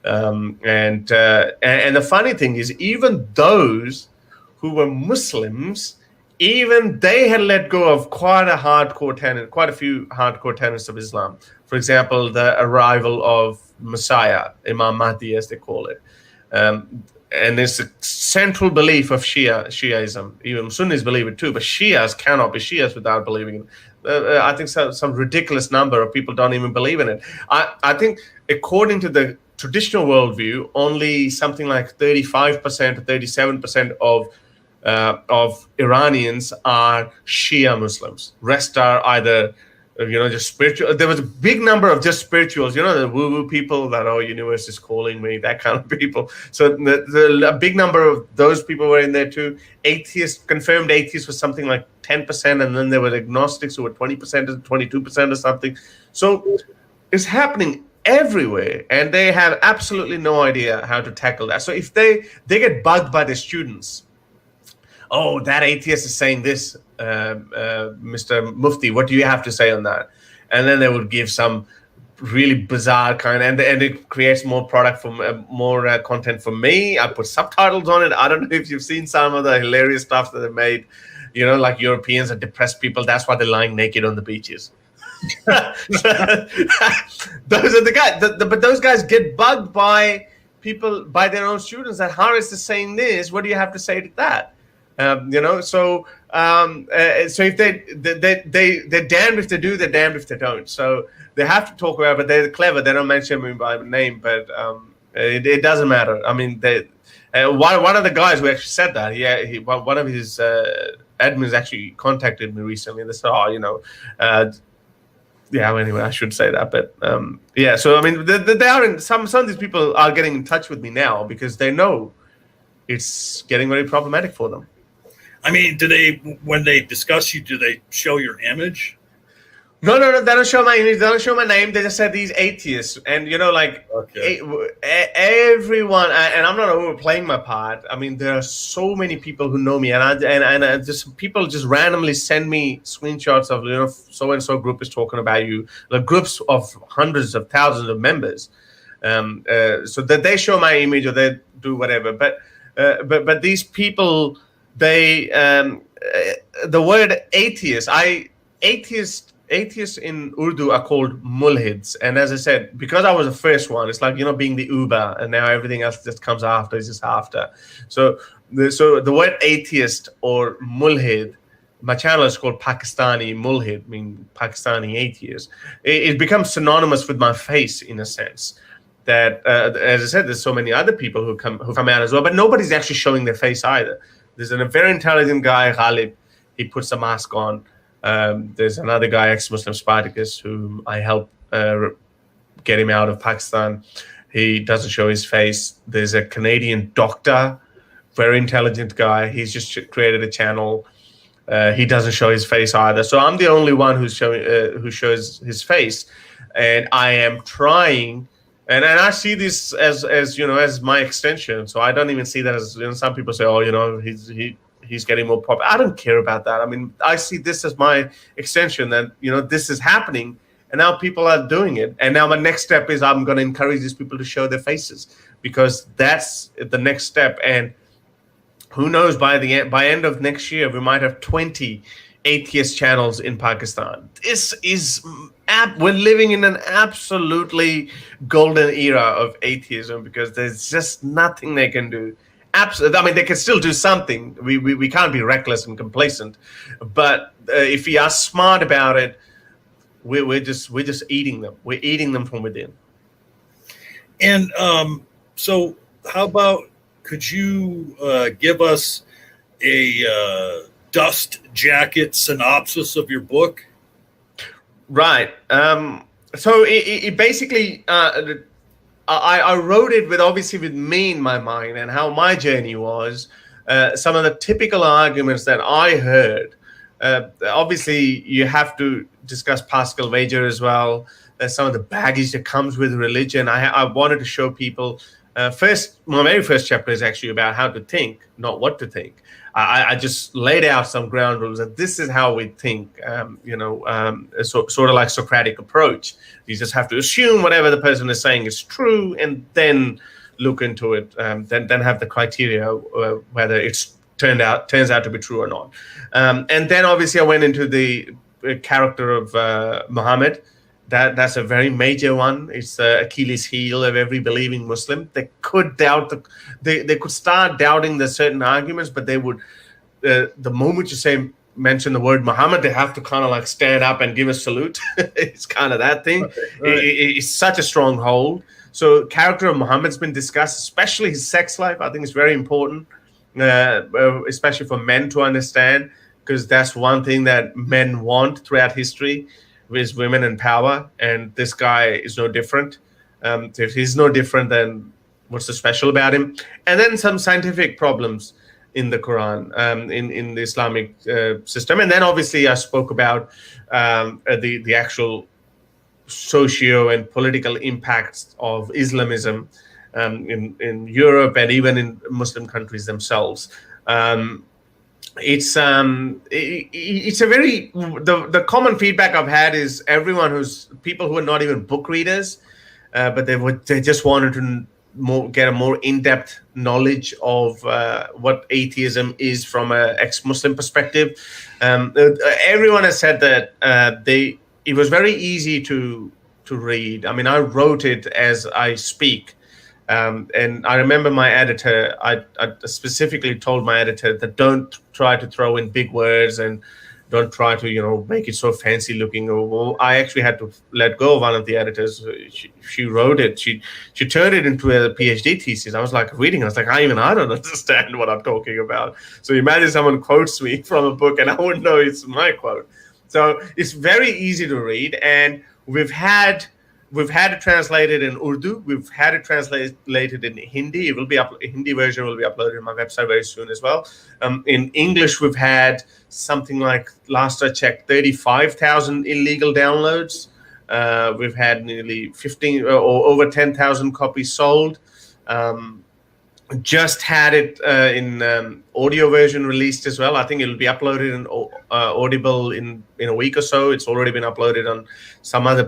And the funny thing is, even those who were Muslims, even they had let go of quite a few hardcore tenets of Islam. For example, the arrival of Messiah, Imam Mahdi, as they call it. And it's a central belief of Shiaism. Even Sunnis believe it too, but Shias cannot be Shias without believing it. I think some ridiculous number of people don't even believe in it. I think according to the traditional worldview, only something like 35% or 37% of Iranians are Shia Muslims. Rest are either just spiritual. There was a big number of just spirituals, the woo-woo people that, universe is calling me, that kind of people. So a big number of those people were in there too. Confirmed atheists was something like 10%, and then there were agnostics who were 20% or 22% or something. So it's happening everywhere, and they have absolutely no idea how to tackle that. So if they get bugged by their students, oh, that atheist is saying this, Mr. Mufti, what do you have to say on that? And then they would give some really bizarre and it creates more product for more content for me. I put subtitles on it. I don't know if you've seen some of the hilarious stuff that they made. Like Europeans are depressed people. That's why they're lying naked on the beaches. Those are the guys. But those guys get bugged by people, by their own students, that Harris is saying this. What do you have to say to that? So if they're damned if they do, they're damned if they don't. So they have to talk about it, but they're clever. They don't mention me by name, but it doesn't matter. I mean, one of the guys who actually said that, one of his admins actually contacted me recently, and they said, anyway, I should say that, but so I mean, they are in, some of these people are getting in touch with me now because they know it's getting very problematic for them. I mean, when they discuss you, do they show your image? No, they don't show my image. They don't show my name. They just said these atheists. And, everyone, and I'm not overplaying my part. I mean, there are so many people who know me, and just people just randomly send me screenshots of, so-and-so group is talking about you, like groups of hundreds of thousands of members. So that they show my image or they do whatever. But these people, they the word atheists in Urdu are called mulhids, and as I said, because I was the first one, it's like being the Uber, and now everything else just comes after. Is just after. So the word atheist or mulhid, my channel is called Pakistani Mulhid, meaning Pakistani atheist. It becomes synonymous with my face in a sense. That, as I said, there's so many other people who come out as well, but nobody's actually showing their face either. There's a very intelligent guy, Ghalib. He puts a mask on. There's another guy, exMuslim Spartacus, whom I help get him out of Pakistan. He doesn't show his face. There's a Canadian doctor, very intelligent guy. He's just created a channel. He doesn't show his face either. So I'm the only one who shows his face, and I am trying. And I see this as my extension. So I don't even see that as, some people say, he's getting more popular. I don't care about that. I mean, I see this as my extension, that, this is happening, and now people are doing it. And now my next step is I'm going to encourage these people to show their faces, because that's the next step. And who knows, by end of next year, we might have 20 atheist channels in Pakistan. We're living in an absolutely golden era of atheism, because there's just nothing they can do. Absolutely, I mean, they can still do something. We can't be reckless and complacent, but if we are smart about it, we're just eating them. We're eating them from within. And so, how about, could you give us a dust jacket synopsis of your book? Right. So it basically, I wrote it with me in my mind and how my journey was. Some of the typical arguments that I heard. Obviously, you have to discuss Pascal Wager as well. Some of the baggage that comes with religion. I wanted to show people. My very first chapter is actually about how to think, not what to think. I just laid out some ground rules that this is how we think, sort of like Socratic approach. You just have to assume whatever the person is saying is true, and then look into it, then have the criteria whether it's turns out to be true or not. And then obviously I went into the character of Muhammad. That's a very major one. It's the Achilles heel of every believing Muslim. They could doubt they could start doubting the certain arguments, but they would the moment you mention the word Muhammad, they have to kind of like stand up and give a salute. It's kind of that thing. Okay, right. It's such a strong hold. So character of Muhammad's been discussed, especially his sex life. I think it's very important, especially for men to understand, because that's one thing that men want throughout history with women in power. And this guy is no different. If he's no different, then what's so special about him? And then some scientific problems in the Quran, in the Islamic system. And then obviously I spoke about the actual socio and political impacts of Islamism in Europe and even in Muslim countries themselves. It's a very, the common feedback I've had is people who are not even book readers, but they just wanted to get a more in-depth knowledge of what atheism is from an ex-Muslim perspective. Everyone has said that it was very easy to read. I mean, I wrote it as I speak. And I remember my editor, I specifically told my editor that don't try to throw in big words and don't try to, make it so fancy looking. I actually had to let go of one of the editors. She wrote it. She turned it into a PhD thesis. I was like reading. I was like, I don't understand what I'm talking about. So imagine someone quotes me from a book and I wouldn't know it's my quote. So it's very easy to read. And we've had it translated in Urdu. We've had it translated in Hindi. Hindi version will be uploaded on my website very soon as well. In English, we've had something like, last I checked, 35,000 illegal downloads. We've had nearly 15 or over 10,000 copies sold. Just had it in audio version released as well. I think it'll be uploaded in Audible in a week or so. It's already been uploaded on some other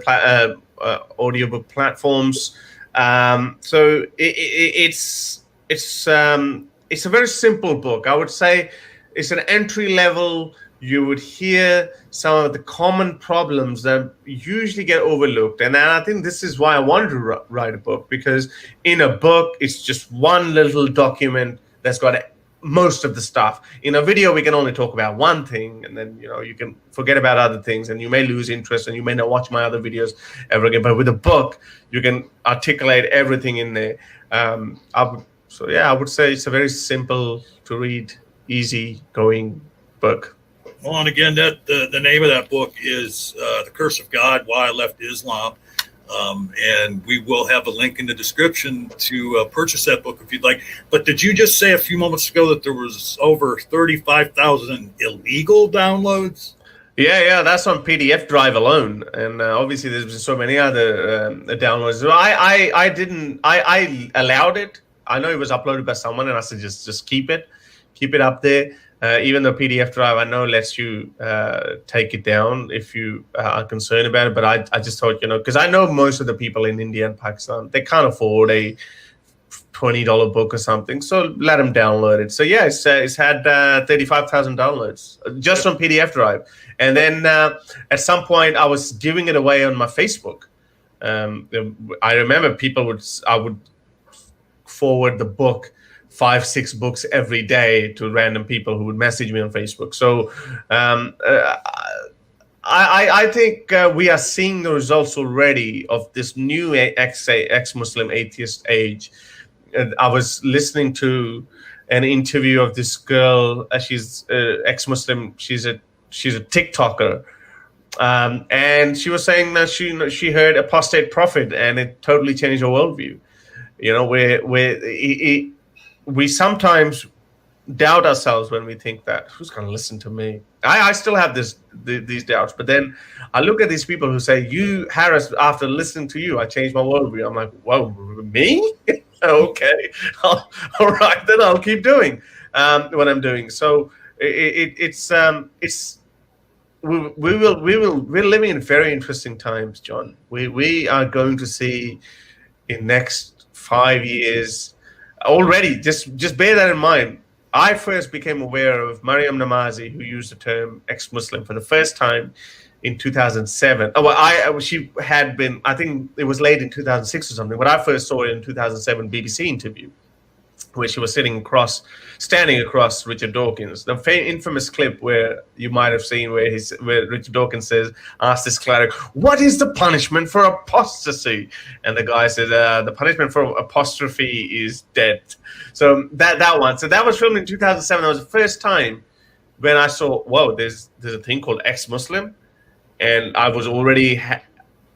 audiobook platforms. So it's a very simple book. I would say it's an entry level. You would hear some of the common problems that usually get overlooked. And I think this is why I wanted to write a book, because in a book, it's just one little document that's got most of the stuff. In a video, we can only talk about one thing, and then, you can forget about other things, and you may lose interest, and you may not watch my other videos ever again. But with a book, you can articulate everything in there. I would say it's a very simple to read, easy going book. Well, and again, the name of that book is The Curse of God, Why I Left Islam. And we will have a link in the description to purchase that book if you'd like. But did you just say a few moments ago that there was over 35,000 illegal downloads? Yeah, that's on PDF drive alone. And obviously there's been so many other downloads. So I allowed it. I know it was uploaded by someone, and I said, just keep it up there. Even though PDF drive, I know lets you take it down if you are concerned about it. But I just thought, because I know most of the people in India and Pakistan, they can't afford a $20 book or something. So let them download it. So yeah, it's had 35,000 downloads just on PDF drive. And then at some point I was giving it away on my Facebook. I remember I would forward the book, 5-6 books every day to random people who would message me on Facebook. So I think we are seeing the results already of this new ex-Muslim atheist age. I was listening to an interview of this girl. She's ex-Muslim. She's a TikToker. And she was saying that she heard Apostate Prophet, and it totally changed her worldview. We sometimes doubt ourselves when we think that, who's going to listen to me? I still have these doubts. But then I look at these people who say, you, Harris, after listening to you, I changed my worldview. I'm like, whoa, me? Okay. All right, then I'll keep doing what I'm doing. So we're living in very interesting times, John. We are going to see in next 5 years already, just bear that in mind. I first became aware of Mariam Namazi, who used the term ex-Muslim for the first time in 2007. Oh, well, she had been, I think it was late in 2006 or something, but I first saw it in 2007 BBC interview, where she was standing across Richard Dawkins. The infamous clip where you might have seen where Richard Dawkins asks this cleric, "What is the punishment for apostasy?" And the guy says, "The punishment for apostrophe is death." So that one. So that was filmed in 2007. That was the first time when I saw, whoa, there's a thing called ex-Muslim, and I was already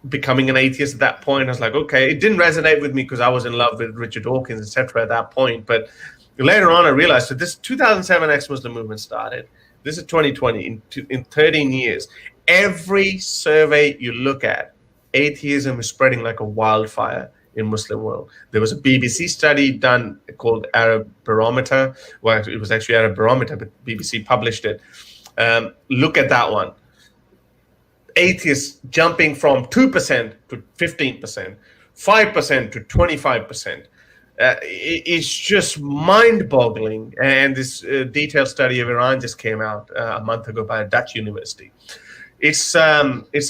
becoming an atheist at that point. I was like, okay, it didn't resonate with me because I was in love with Richard Dawkins, etc. at that point. But later on, I realized that this 2007 ex-Muslim movement started. This is 2020. In 13 years, every survey you look at, atheism is spreading like a wildfire in Muslim world. There was a BBC study done called Arab Barometer. Well, it was actually Arab Barometer, but BBC published it. Look at that one. Atheists jumping from 2% to 15%, 5% to 25%. It's just mind-boggling. And this detailed study of Iran just came out a month ago by a Dutch university. It's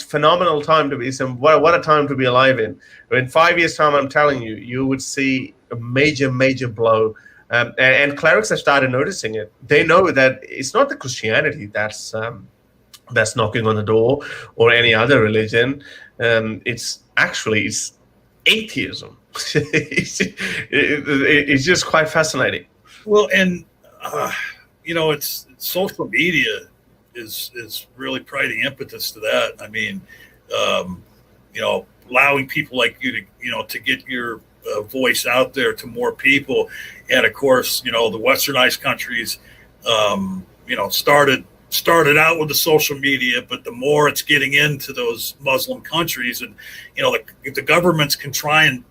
phenomenal time to be. What a time to be alive in. In 5 years' time, I'm telling you, you would see a major blow. And clerics have started noticing it. They know that it's not the Christianity that's knocking on the door or any other religion. It's atheism. It's just quite fascinating. Well, and it's social media is really probably the impetus to that. I mean, allowing people like you to get your voice out there to more people, and of course, the westernized countries, started out with the social media, but the more it's getting into those Muslim countries, and the governments can try and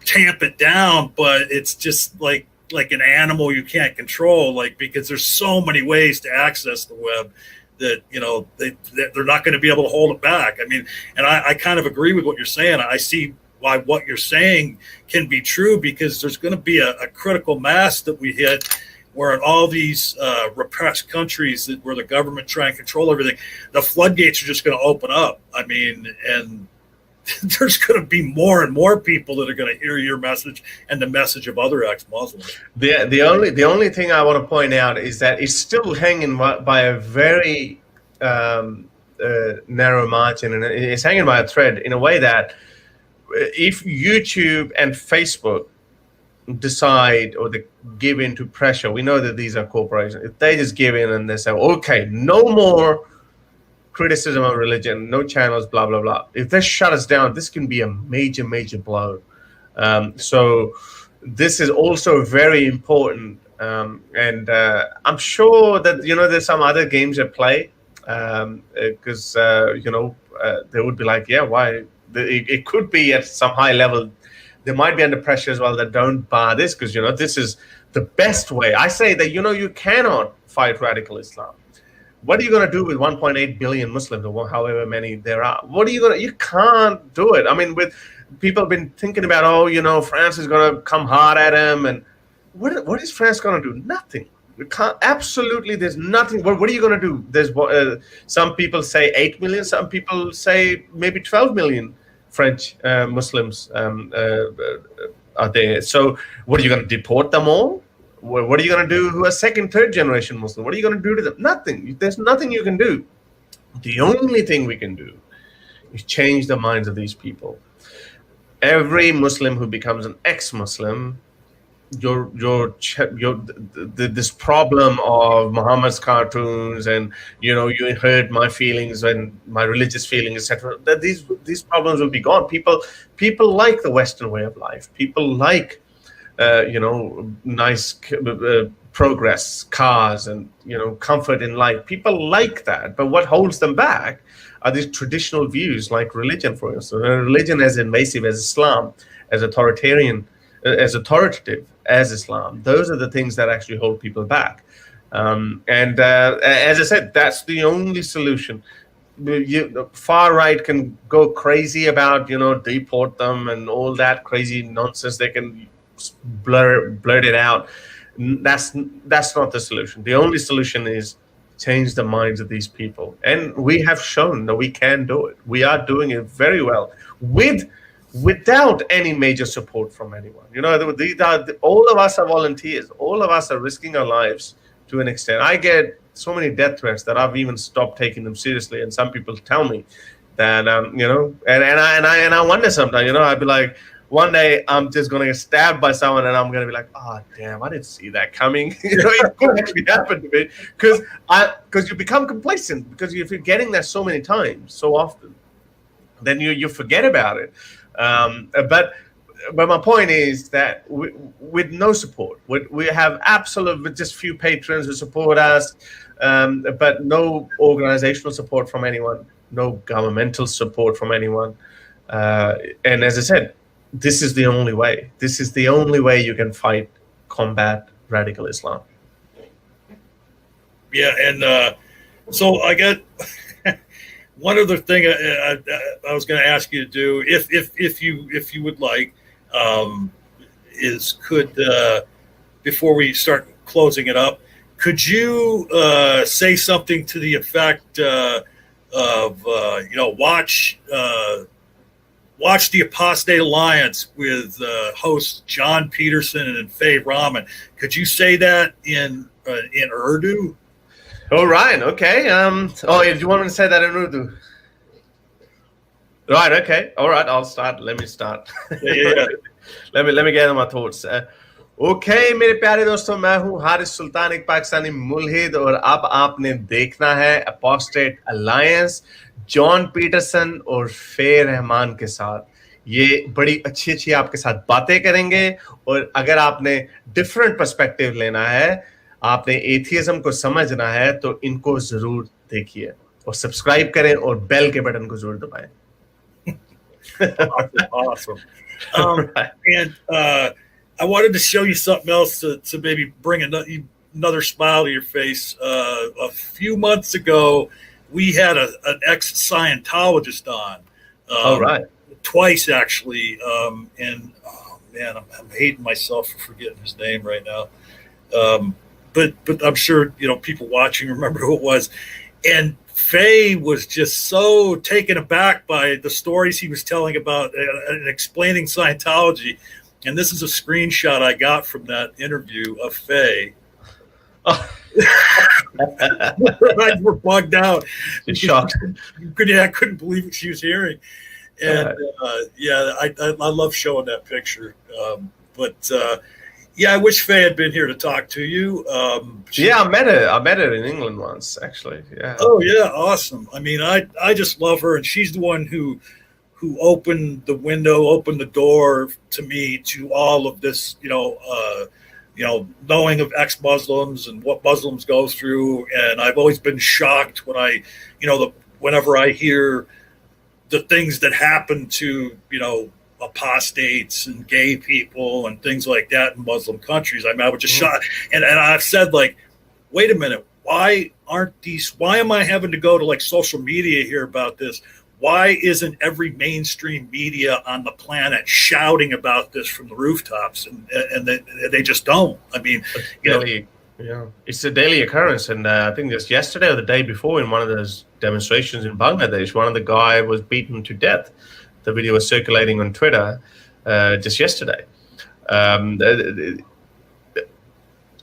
tamp it down, but it's just like an animal you can't control, because there's so many ways to access the web that they're not going to be able to hold it back. I mean, and I kind of agree with what you're saying. I see why what you're saying can be true, because there's going to be a critical mass that we hit where in all these repressed countries where the government try and control everything, the floodgates are just going to open up. I mean, and there's going to be more and more people that are going to hear your message and the message of other ex-Muslims. The only thing I want to point out is that it's still hanging by a very narrow margin, and it's hanging by a thread in a way that if YouTube and Facebook decide or they give in to pressure, we know that these are corporations, if they just give in and they say, okay, no more criticism of religion, no channels, blah, blah, blah. If they shut us down, this can be a major blow. So this is also very important. And I'm sure that, there's some other games at play because, they would be like, yeah, why? It could be at some high level. They might be under pressure as well that don't bar this because, this is the best way. I say that, you cannot fight radical Islam. What are you going to do with 1.8 billion Muslims or however many there are? You can't do it. I mean, with people have been thinking about, France is going to come hard at them. And what is France going to do? Nothing. Absolutely, there's nothing. What are you going to do? There's some people say 8 million. Some people say maybe 12 million French Muslims are there. So what are you going to deport them all? What are you going to do who are second, third generation Muslim? What are you going to do to them? Nothing. There's nothing you can do. The only thing we can do is change the minds of these people. Every Muslim who becomes an ex-Muslim, this problem of Muhammad's cartoons and you hurt my feelings and my religious feelings, etc. That these problems will be gone. People like the Western way of life. People like nice progress, cars, and comfort in life. People like that, but what holds them back are these traditional views, like religion, for instance. Religion as invasive as Islam, as authoritarian, as authoritative as Islam. Those are the things that actually hold people back. And as I said, that's the only solution. The far right can go crazy about deport them and all that crazy nonsense. They can blurt it out. That's not the solution. The only solution is change the minds of these people, and we have shown that we can do it. We are doing it very well without any major support from anyone. All of us are volunteers. All of us are risking our lives to an extent. I get so many death threats that I've even stopped taking them seriously, and some people tell me that and I wonder sometimes. I'd be like, one day I'm just going to get stabbed by someone, and I'm going to be like, oh damn, I didn't see that coming. It could actually happen to me, because you become complacent, because if you're getting that so many times, so often, then you forget about it. But my point is that with no support, we have with just few patrons who support us, but no organizational support from anyone, no governmental support from anyone. And as I said, this is the only way. This is the only way you can combat radical Islam. Yeah, and so I got one other thing I was going to ask you to do, if you would like, before we start closing it up, could you say something to the effect of watch the Apostate Alliance with hosts John Petersen and Faye Rahman? Could you say that in Urdu? Oh, right. Okay. Do you want me to say that in Urdu? Right. Okay. All right. I'll start. Let me start. Yeah. let me get my thoughts. Okay, मेरे प्यारे दोस्तों, मैं हूँ हारिस सुल्तान, एक पाकिस्तानी मुल्हिद, और अब आपने देखना है अपोस्टेट अलायंस जॉन पीटरसन और फे रहमान के साथ. ये बड़ी अच्छी आपके साथ बातें करेंगे, और अगर आपने डिफरेंट पर्सपेक्टिव लेना है, आपने एथियज्म को समझना है, तो इनको जरूर देखिए और सब्सक्राइब करें और बेल के बटन को जरूर दबाएं. Awesome. And I wanted to show you something else to maybe bring another smile to your face. A few months ago, we had an ex-Scientologist on. All right. Twice, actually. And, oh, man, I'm hating myself for forgetting his name right now. But I'm sure, people watching remember who it was. And Faye was just so taken aback by the stories he was telling about and explaining Scientology. And this is a screenshot I got from that interview of Faye. Oh. Eyes were bugged out. You're shocked. I couldn't believe what she was hearing. And I love showing that picture. I wish Faye had been here to talk to you. I met her in England once, actually. Yeah. Oh yeah, awesome. I mean, I just love her, and she's the one who opened the door to me to all of this, knowing of ex-Muslims and what Muslims go through. And I've always been shocked when whenever I hear the things that happen to, apostates and gay people and things like that in Muslim countries. I was just shocked. And I've said, like, wait a minute, why am I having to go to like social media here about this? Why isn't every mainstream media on the planet shouting about this from the rooftops? And they just don't. I mean, it's a daily occurrence. And I think just yesterday or the day before, in one of those demonstrations in Bangladesh, one of the guys was beaten to death. The video was circulating on Twitter just yesterday.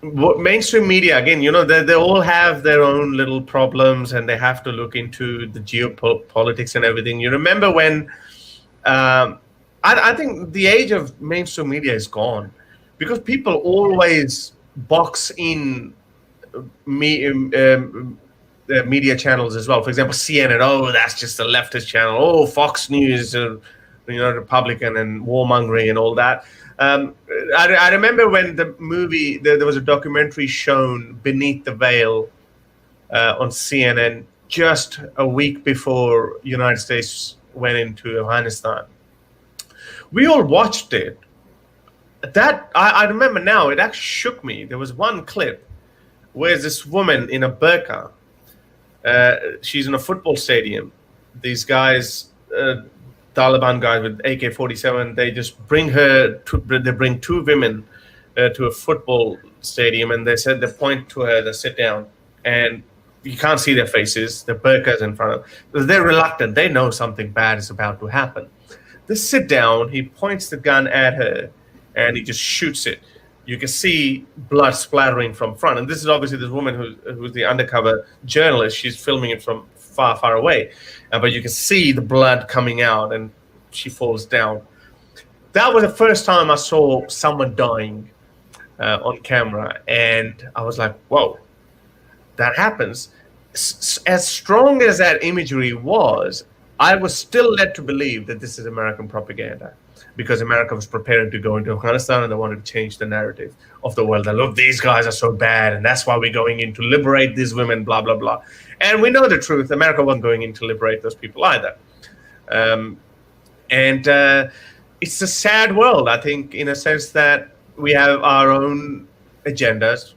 Mainstream media, again, they all have their own little problems, and they have to look into the geopolitics and everything. You remember when I think the age of mainstream media is gone, because people always box in the media channels as well. For example, CNN, that's just a leftist channel. Oh, Fox News, Republican and warmongering and all that. I remember when the movie, there was a documentary shown, Beneath the Veil, on CNN just a week before United States went into Afghanistan. We all watched it. That I remember now, it actually shook me. There was one clip where this woman in a burqa, she's in a football stadium. These guys Taliban guys with AK-47. They just bring they bring two women to a football stadium, and they point to her, they sit down, and you can't see their faces. The burqas in front of. They're reluctant. They know something bad is about to happen. They sit down. He points the gun at her, and he just shoots it. You can see blood splattering from front, and this is obviously this woman who's the undercover journalist. She's filming it from far, far away, but you can see the blood coming out, and she falls down. That was the first time I saw someone dying on camera, and I was like, whoa, that happens. As strong as that imagery was, I was still led to believe that this is American propaganda, because America was preparing to go into Afghanistan, and they wanted to change the narrative of the world. That, look, these guys are so bad, and that's why we're going in to liberate these women, blah, blah, blah. And we know the truth. America wasn't going in to liberate those people either. It's a sad world, I think, in a sense that we have our own agendas.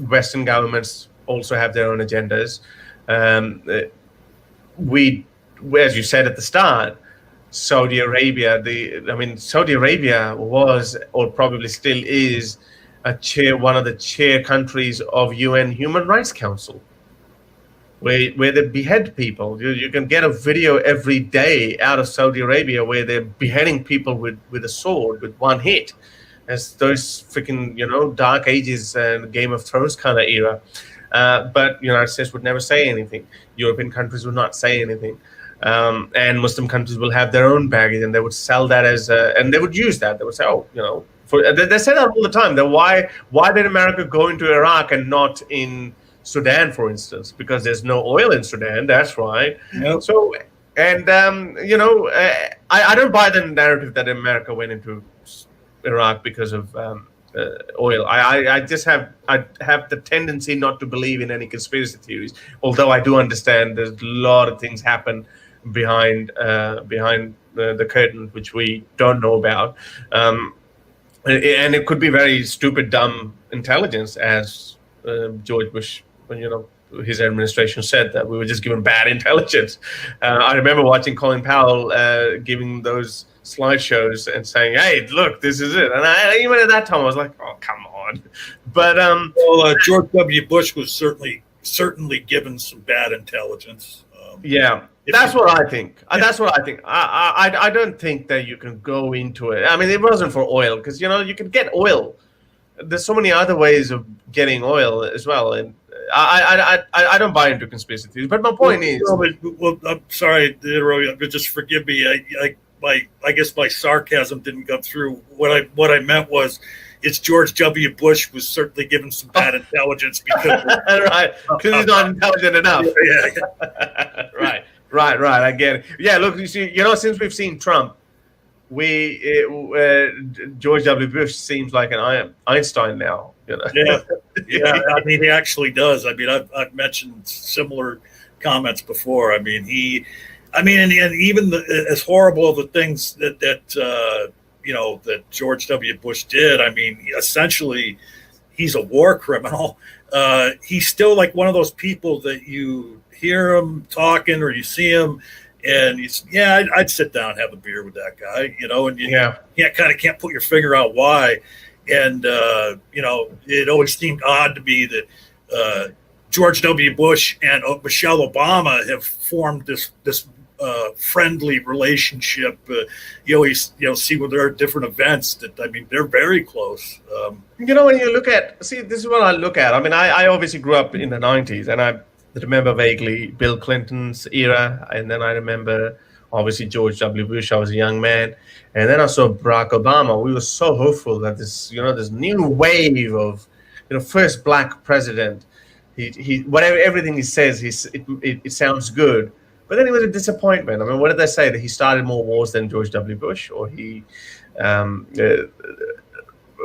Western governments also have their own agendas. As you said at the start, Saudi Arabia, Saudi Arabia was, or probably still is, one of the chair countries of UN Human Rights Council, where they behead people. You can get a video every day out of Saudi Arabia where they're beheading people with a sword, with one hit, as those freaking, Dark Ages and Game of Thrones kind of era. But United States would never say anything. European countries would not say anything. And Muslim countries will have their own baggage, and they would sell that and they would use that. They would say, they say that all the time. That why did America go into Iraq and not in Sudan, for instance? Because there's no oil in Sudan. That's right. Yep. So, and I don't buy the narrative that America went into Iraq because of oil. I have the tendency not to believe in any conspiracy theories, although I do understand there's a lot of things happen behind the curtain which we don't know about, and it could be very stupid, dumb intelligence, as George Bush, his administration said that we were just given bad intelligence. I remember watching Colin Powell giving those slideshows and saying, "Hey, look, this is it." And even at that time, I was like, "Oh, come on!" But George W. Bush was certainly given some bad intelligence. That's what I think. That's what I think. I don't think that you can go into it. I mean, it wasn't for oil, because you can get oil. There's so many other ways of getting oil as well, and I don't buy into conspiracy theories. But my point is, I'm sorry, but just forgive me. I guess my sarcasm didn't come through. What I meant was, it's George W. Bush was certainly given some bad intelligence because because he's not intelligent enough. Yeah. Right. I get it. Yeah, look, you see, since we've seen Trump, George W. Bush seems like an Einstein now. Yeah. I mean, he actually does. I mean, I've mentioned similar comments before. I mean, and even as horrible of the things that George W. Bush did, I mean, essentially, he's a war criminal. He's still like one of those people that you hear him talking or you see him, and I'd sit down and have a beer with that guy, and you kind of can't put your finger out why. And, it always seemed odd to me that George W. Bush and Michelle Obama have formed this friendly relationship. You always see when there are different events that, I mean, they're very close. When you look at, this is what I look at. I mean, I obviously grew up in the 90s, and I remember vaguely Bill Clinton's era, and then I remember obviously George W. Bush. I was a young man, and then I saw Barack Obama. We were so hopeful that this new wave of first black president. He everything he says, it sounds good. But then it was a disappointment. I mean, what did they say? That he started more wars than George W. Bush, or he?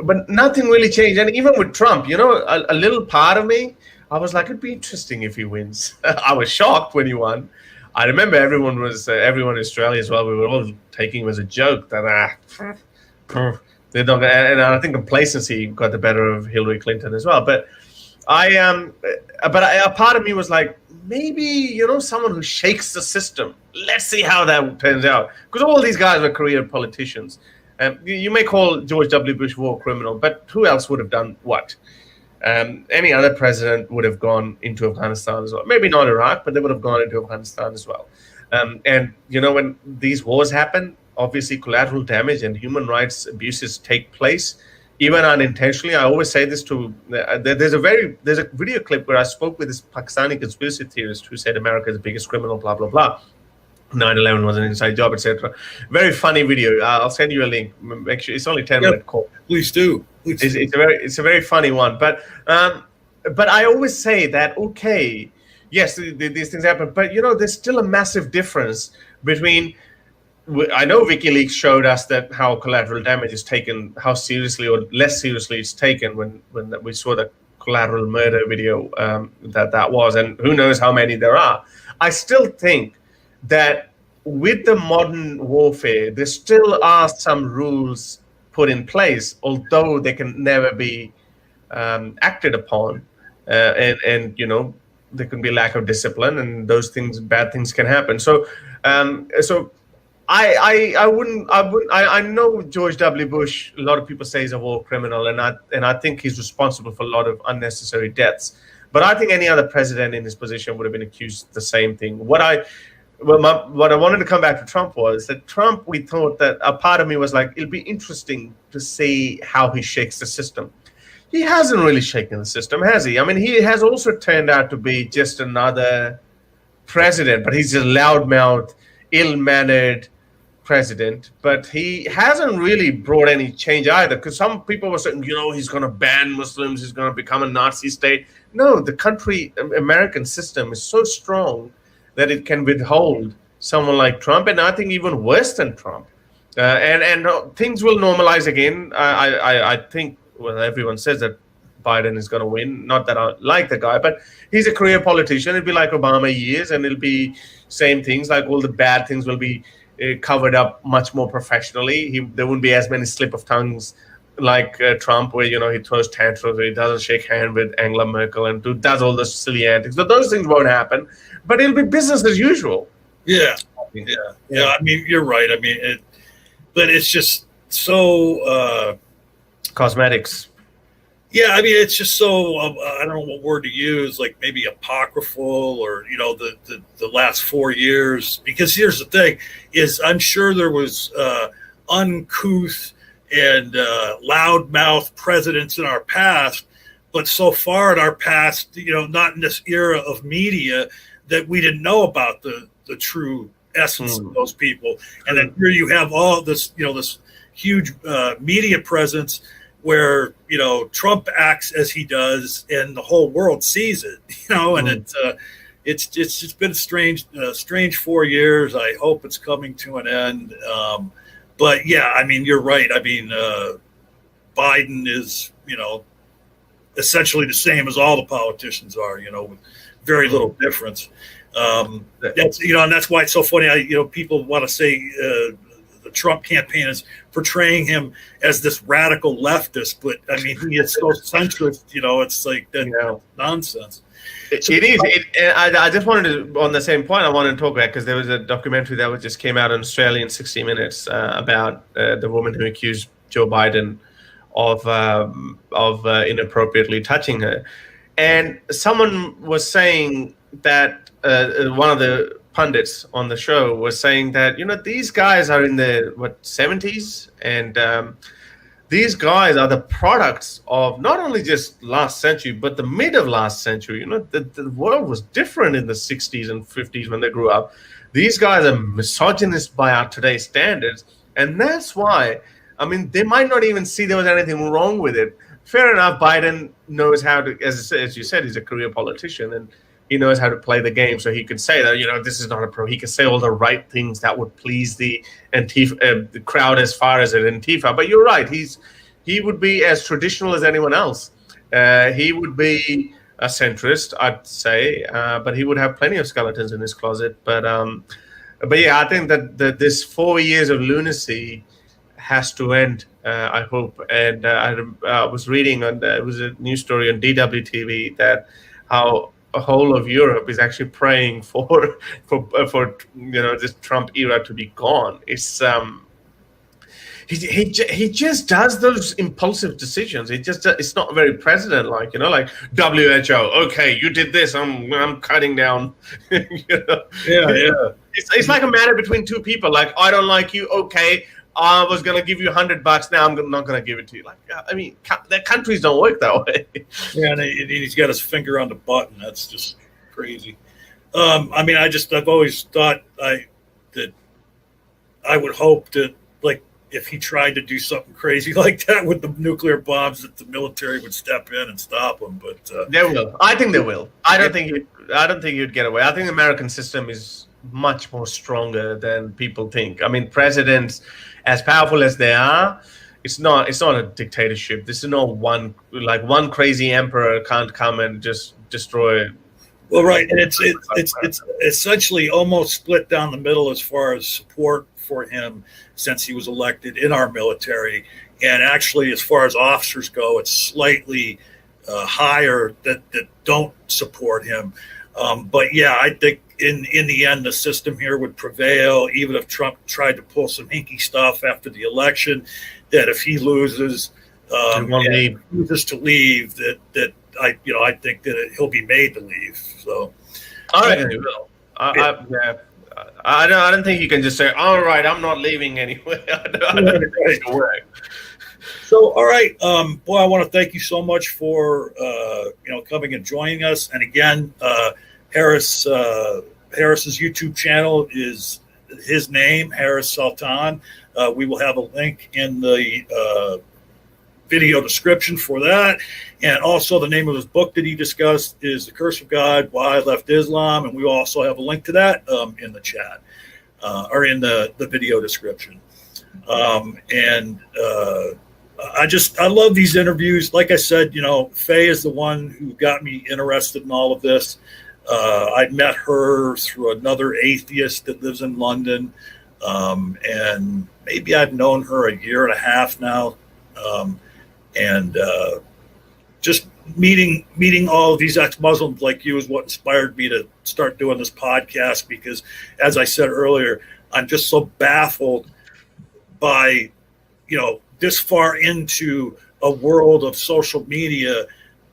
But nothing really changed. And even with Trump, a little part of me, I was like, it'd be interesting if he wins. I was shocked when he won. I remember everyone in Australia as well. We were all taking him as a joke that they're not. And I think complacency got the better of Hillary Clinton as well. But a part of me was like, maybe, someone who shakes the system. Let's see how that turns out. Because all these guys were career politicians. You may call George W. Bush war criminal, but who else would have done what? Any other president would have gone into Afghanistan as well. Maybe not Iraq, but they would have gone into Afghanistan as well. And, when these wars happen, obviously collateral damage and human rights abuses take place, even unintentionally. I always say this there's a video clip where I spoke with this Pakistani conspiracy theorist who said America is the biggest criminal, blah, blah, blah. 9/11 was an inside job, etc. Very funny video. I'll send you a link. Make sure it's only 10-minute call. Please do. It's a very funny one. But I always say that, okay, yes, these things happen, but there's still a massive difference between. I know WikiLeaks showed us that how collateral damage is taken, how seriously or less seriously it's taken when we saw the collateral murder video that was, and who knows how many there are. I still think that with the modern warfare, there still are some rules put in place, although they can never be acted upon, and there can be lack of discipline, and those things, bad things can happen. So I know George W. Bush, a lot of people say he's a war criminal, and I think he's responsible for a lot of unnecessary deaths. But I think any other president in his position would have been accused the same thing. What I wanted to come back to Trump was that Trump, we thought that a part of me was like, it'll be interesting to see how he shakes the system. He hasn't really shaken the system, has he? I mean, he has also turned out to be just another president, but he's a loudmouth, ill-mannered president, but he hasn't really brought any change either, because some people were saying, he's going to ban Muslims, he's going to become a Nazi state. No, the American system is so strong that it can withhold someone like Trump, and I think even worse than Trump. And things will normalize again. I think, everyone says that Biden is going to win. Not that I like the guy, but he's a career politician. It'll be like Obama years, and it'll be same things. Like all the bad things will be covered up much more professionally. There wouldn't be as many slip of tongues like Trump, where he throws tantrums, where he doesn't shake hand with Angela Merkel and does all the silly antics. So those things won't happen, but it'll be business as usual. Yeah. I mean, you're right. I mean, but it's just so cosmetics. Yeah, I mean, it's just so I don't know what word to use, like maybe apocryphal, or the last 4 years. Because here's the thing: is I'm sure there was uncouth and loudmouth presidents in our past, but so far in our past, not in this era of media, that we didn't know about the true essence of those people. And then here you have all this, this huge media presence, where Trump acts as he does, and the whole world sees it. And it's just been a strange 4 years. I hope it's coming to an end. But yeah, I mean, you're right. I mean, Biden is essentially the same as all the politicians are. With very little difference. That's and that's why it's so funny. People want to say the Trump campaign is portraying him as this radical leftist, but I mean, he is so centrist. It's like that nonsense. It is. I just wanted to, on the same point, I wanted to talk about, because there was a documentary that just came out in Australia in 60 Minutes about the woman who accused Joe Biden of inappropriately touching her, and someone was saying that one of the pundits on the show was saying that these guys are in their 70s, and these guys are the products of not only just last century, but the mid of last century. The world was different in the 60s and 50s when they grew up. These guys are misogynist by our today's standards, and that's why, I mean, they might not even see there was anything wrong with it. Fair enough, Biden knows how to, as you said, he's a career politician, and he knows how to play the game. So he could say that, this is not a pro. He could say all the right things that would please the Antifa, the crowd as far as an Antifa. But you're right. He would be as traditional as anyone else. He would be a centrist, I'd say, but he would have plenty of skeletons in his closet. But yeah, I think that this 4 years of lunacy has to end. I hope. And I was reading it was a news story on DWTV that how a whole of Europe is actually praying for this Trump era to be gone. It's he just does those impulsive decisions. It's not very president-like, like WHO. Okay, you did this. I'm cutting down. Yeah. It's like a matter between two people. Like, I don't like you. Okay, I was gonna give you $100. Now I'm not gonna give it to you. Like, I mean, their countries don't work that way. Yeah, and he's got his finger on the button. That's just crazy. I mean, I've always thought that I would hope that, like, if he tried to do something crazy like that with the nuclear bombs, that the military would step in and stop him. But they will. I think they will. I don't think you'd get away. I think the American system is much more stronger than people think. I mean, presidents, as powerful as they are, it's not a dictatorship. This is not one crazy emperor can't come and just destroy. Well, right, and it's essentially almost split down the middle as far as support for him since he was elected in our military, and actually, as far as officers go, it's slightly higher that don't support him. But yeah, I think in the end, the system here would prevail, even if Trump tried to pull some hinky stuff after the election. That if he loses, chooses to leave, that I think that he'll be made to leave. So I reckon he will. I don't think you can just say, all right, I'm not leaving anyway. I don't think it'll work. So, all right, boy, I want to thank you so much for coming and joining us. And again, Harris's YouTube channel is his name, Harris Sultan. We will have a link in the video description for that. And also the name of his book that he discussed is The Curse of God, Why I Left Islam. And we will also have a link to that in the chat or in the video description. I love these interviews. Like I said, Faye is the one who got me interested in all of this. I met her through another atheist that lives in London. And maybe I've known her a year and a half now. Just meeting all of these ex-Muslims like you is what inspired me to start doing this podcast, because as I said earlier, I'm just so baffled by, this far into a world of social media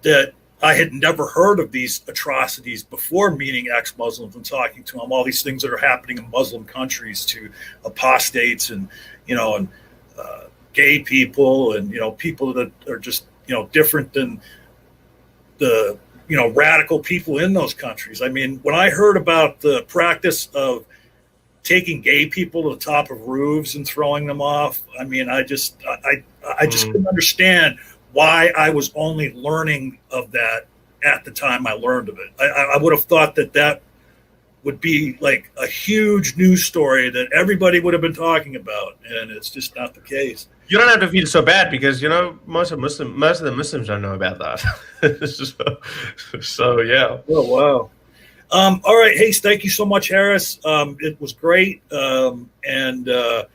that I had never heard of these atrocities before meeting ex-Muslims and talking to them, all these things that are happening in Muslim countries to apostates and gay people and, people that are just, different than the, radical people in those countries. I mean, when I heard about the practice of taking gay people to the top of roofs and throwing them off, I mean, I just couldn't understand why I was only learning of that at the time I learned of it. I would have thought that would be like a huge news story that everybody would have been talking about, and it's just not the case. You don't have to feel so bad because most of the Muslims don't know about that. so yeah. Oh wow. All right, hey, thank you so much, Harris. It was great, and I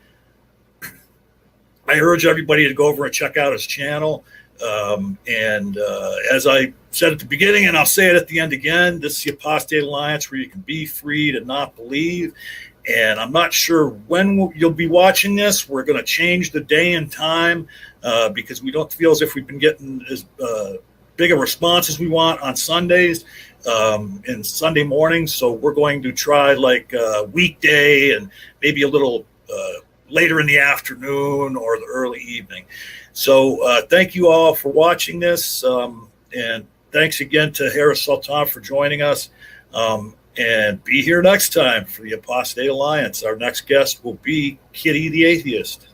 urge everybody to go over and check out his channel. As I said at the beginning, and I'll say it at the end again, this is the Apostate Alliance, where you can be free to not believe. And I'm not sure when you'll be watching this. We're going to change the day and time because we don't feel as if we've been getting as big a response as we want on Sundays and Sunday mornings. So we're going to try like a weekday and maybe a little later in the afternoon or the early evening. So thank you all for watching this. And thanks again to Harris Sultan for joining us. And be here next time for the Apostate Alliance. Our next guest will be Kitty the Atheist.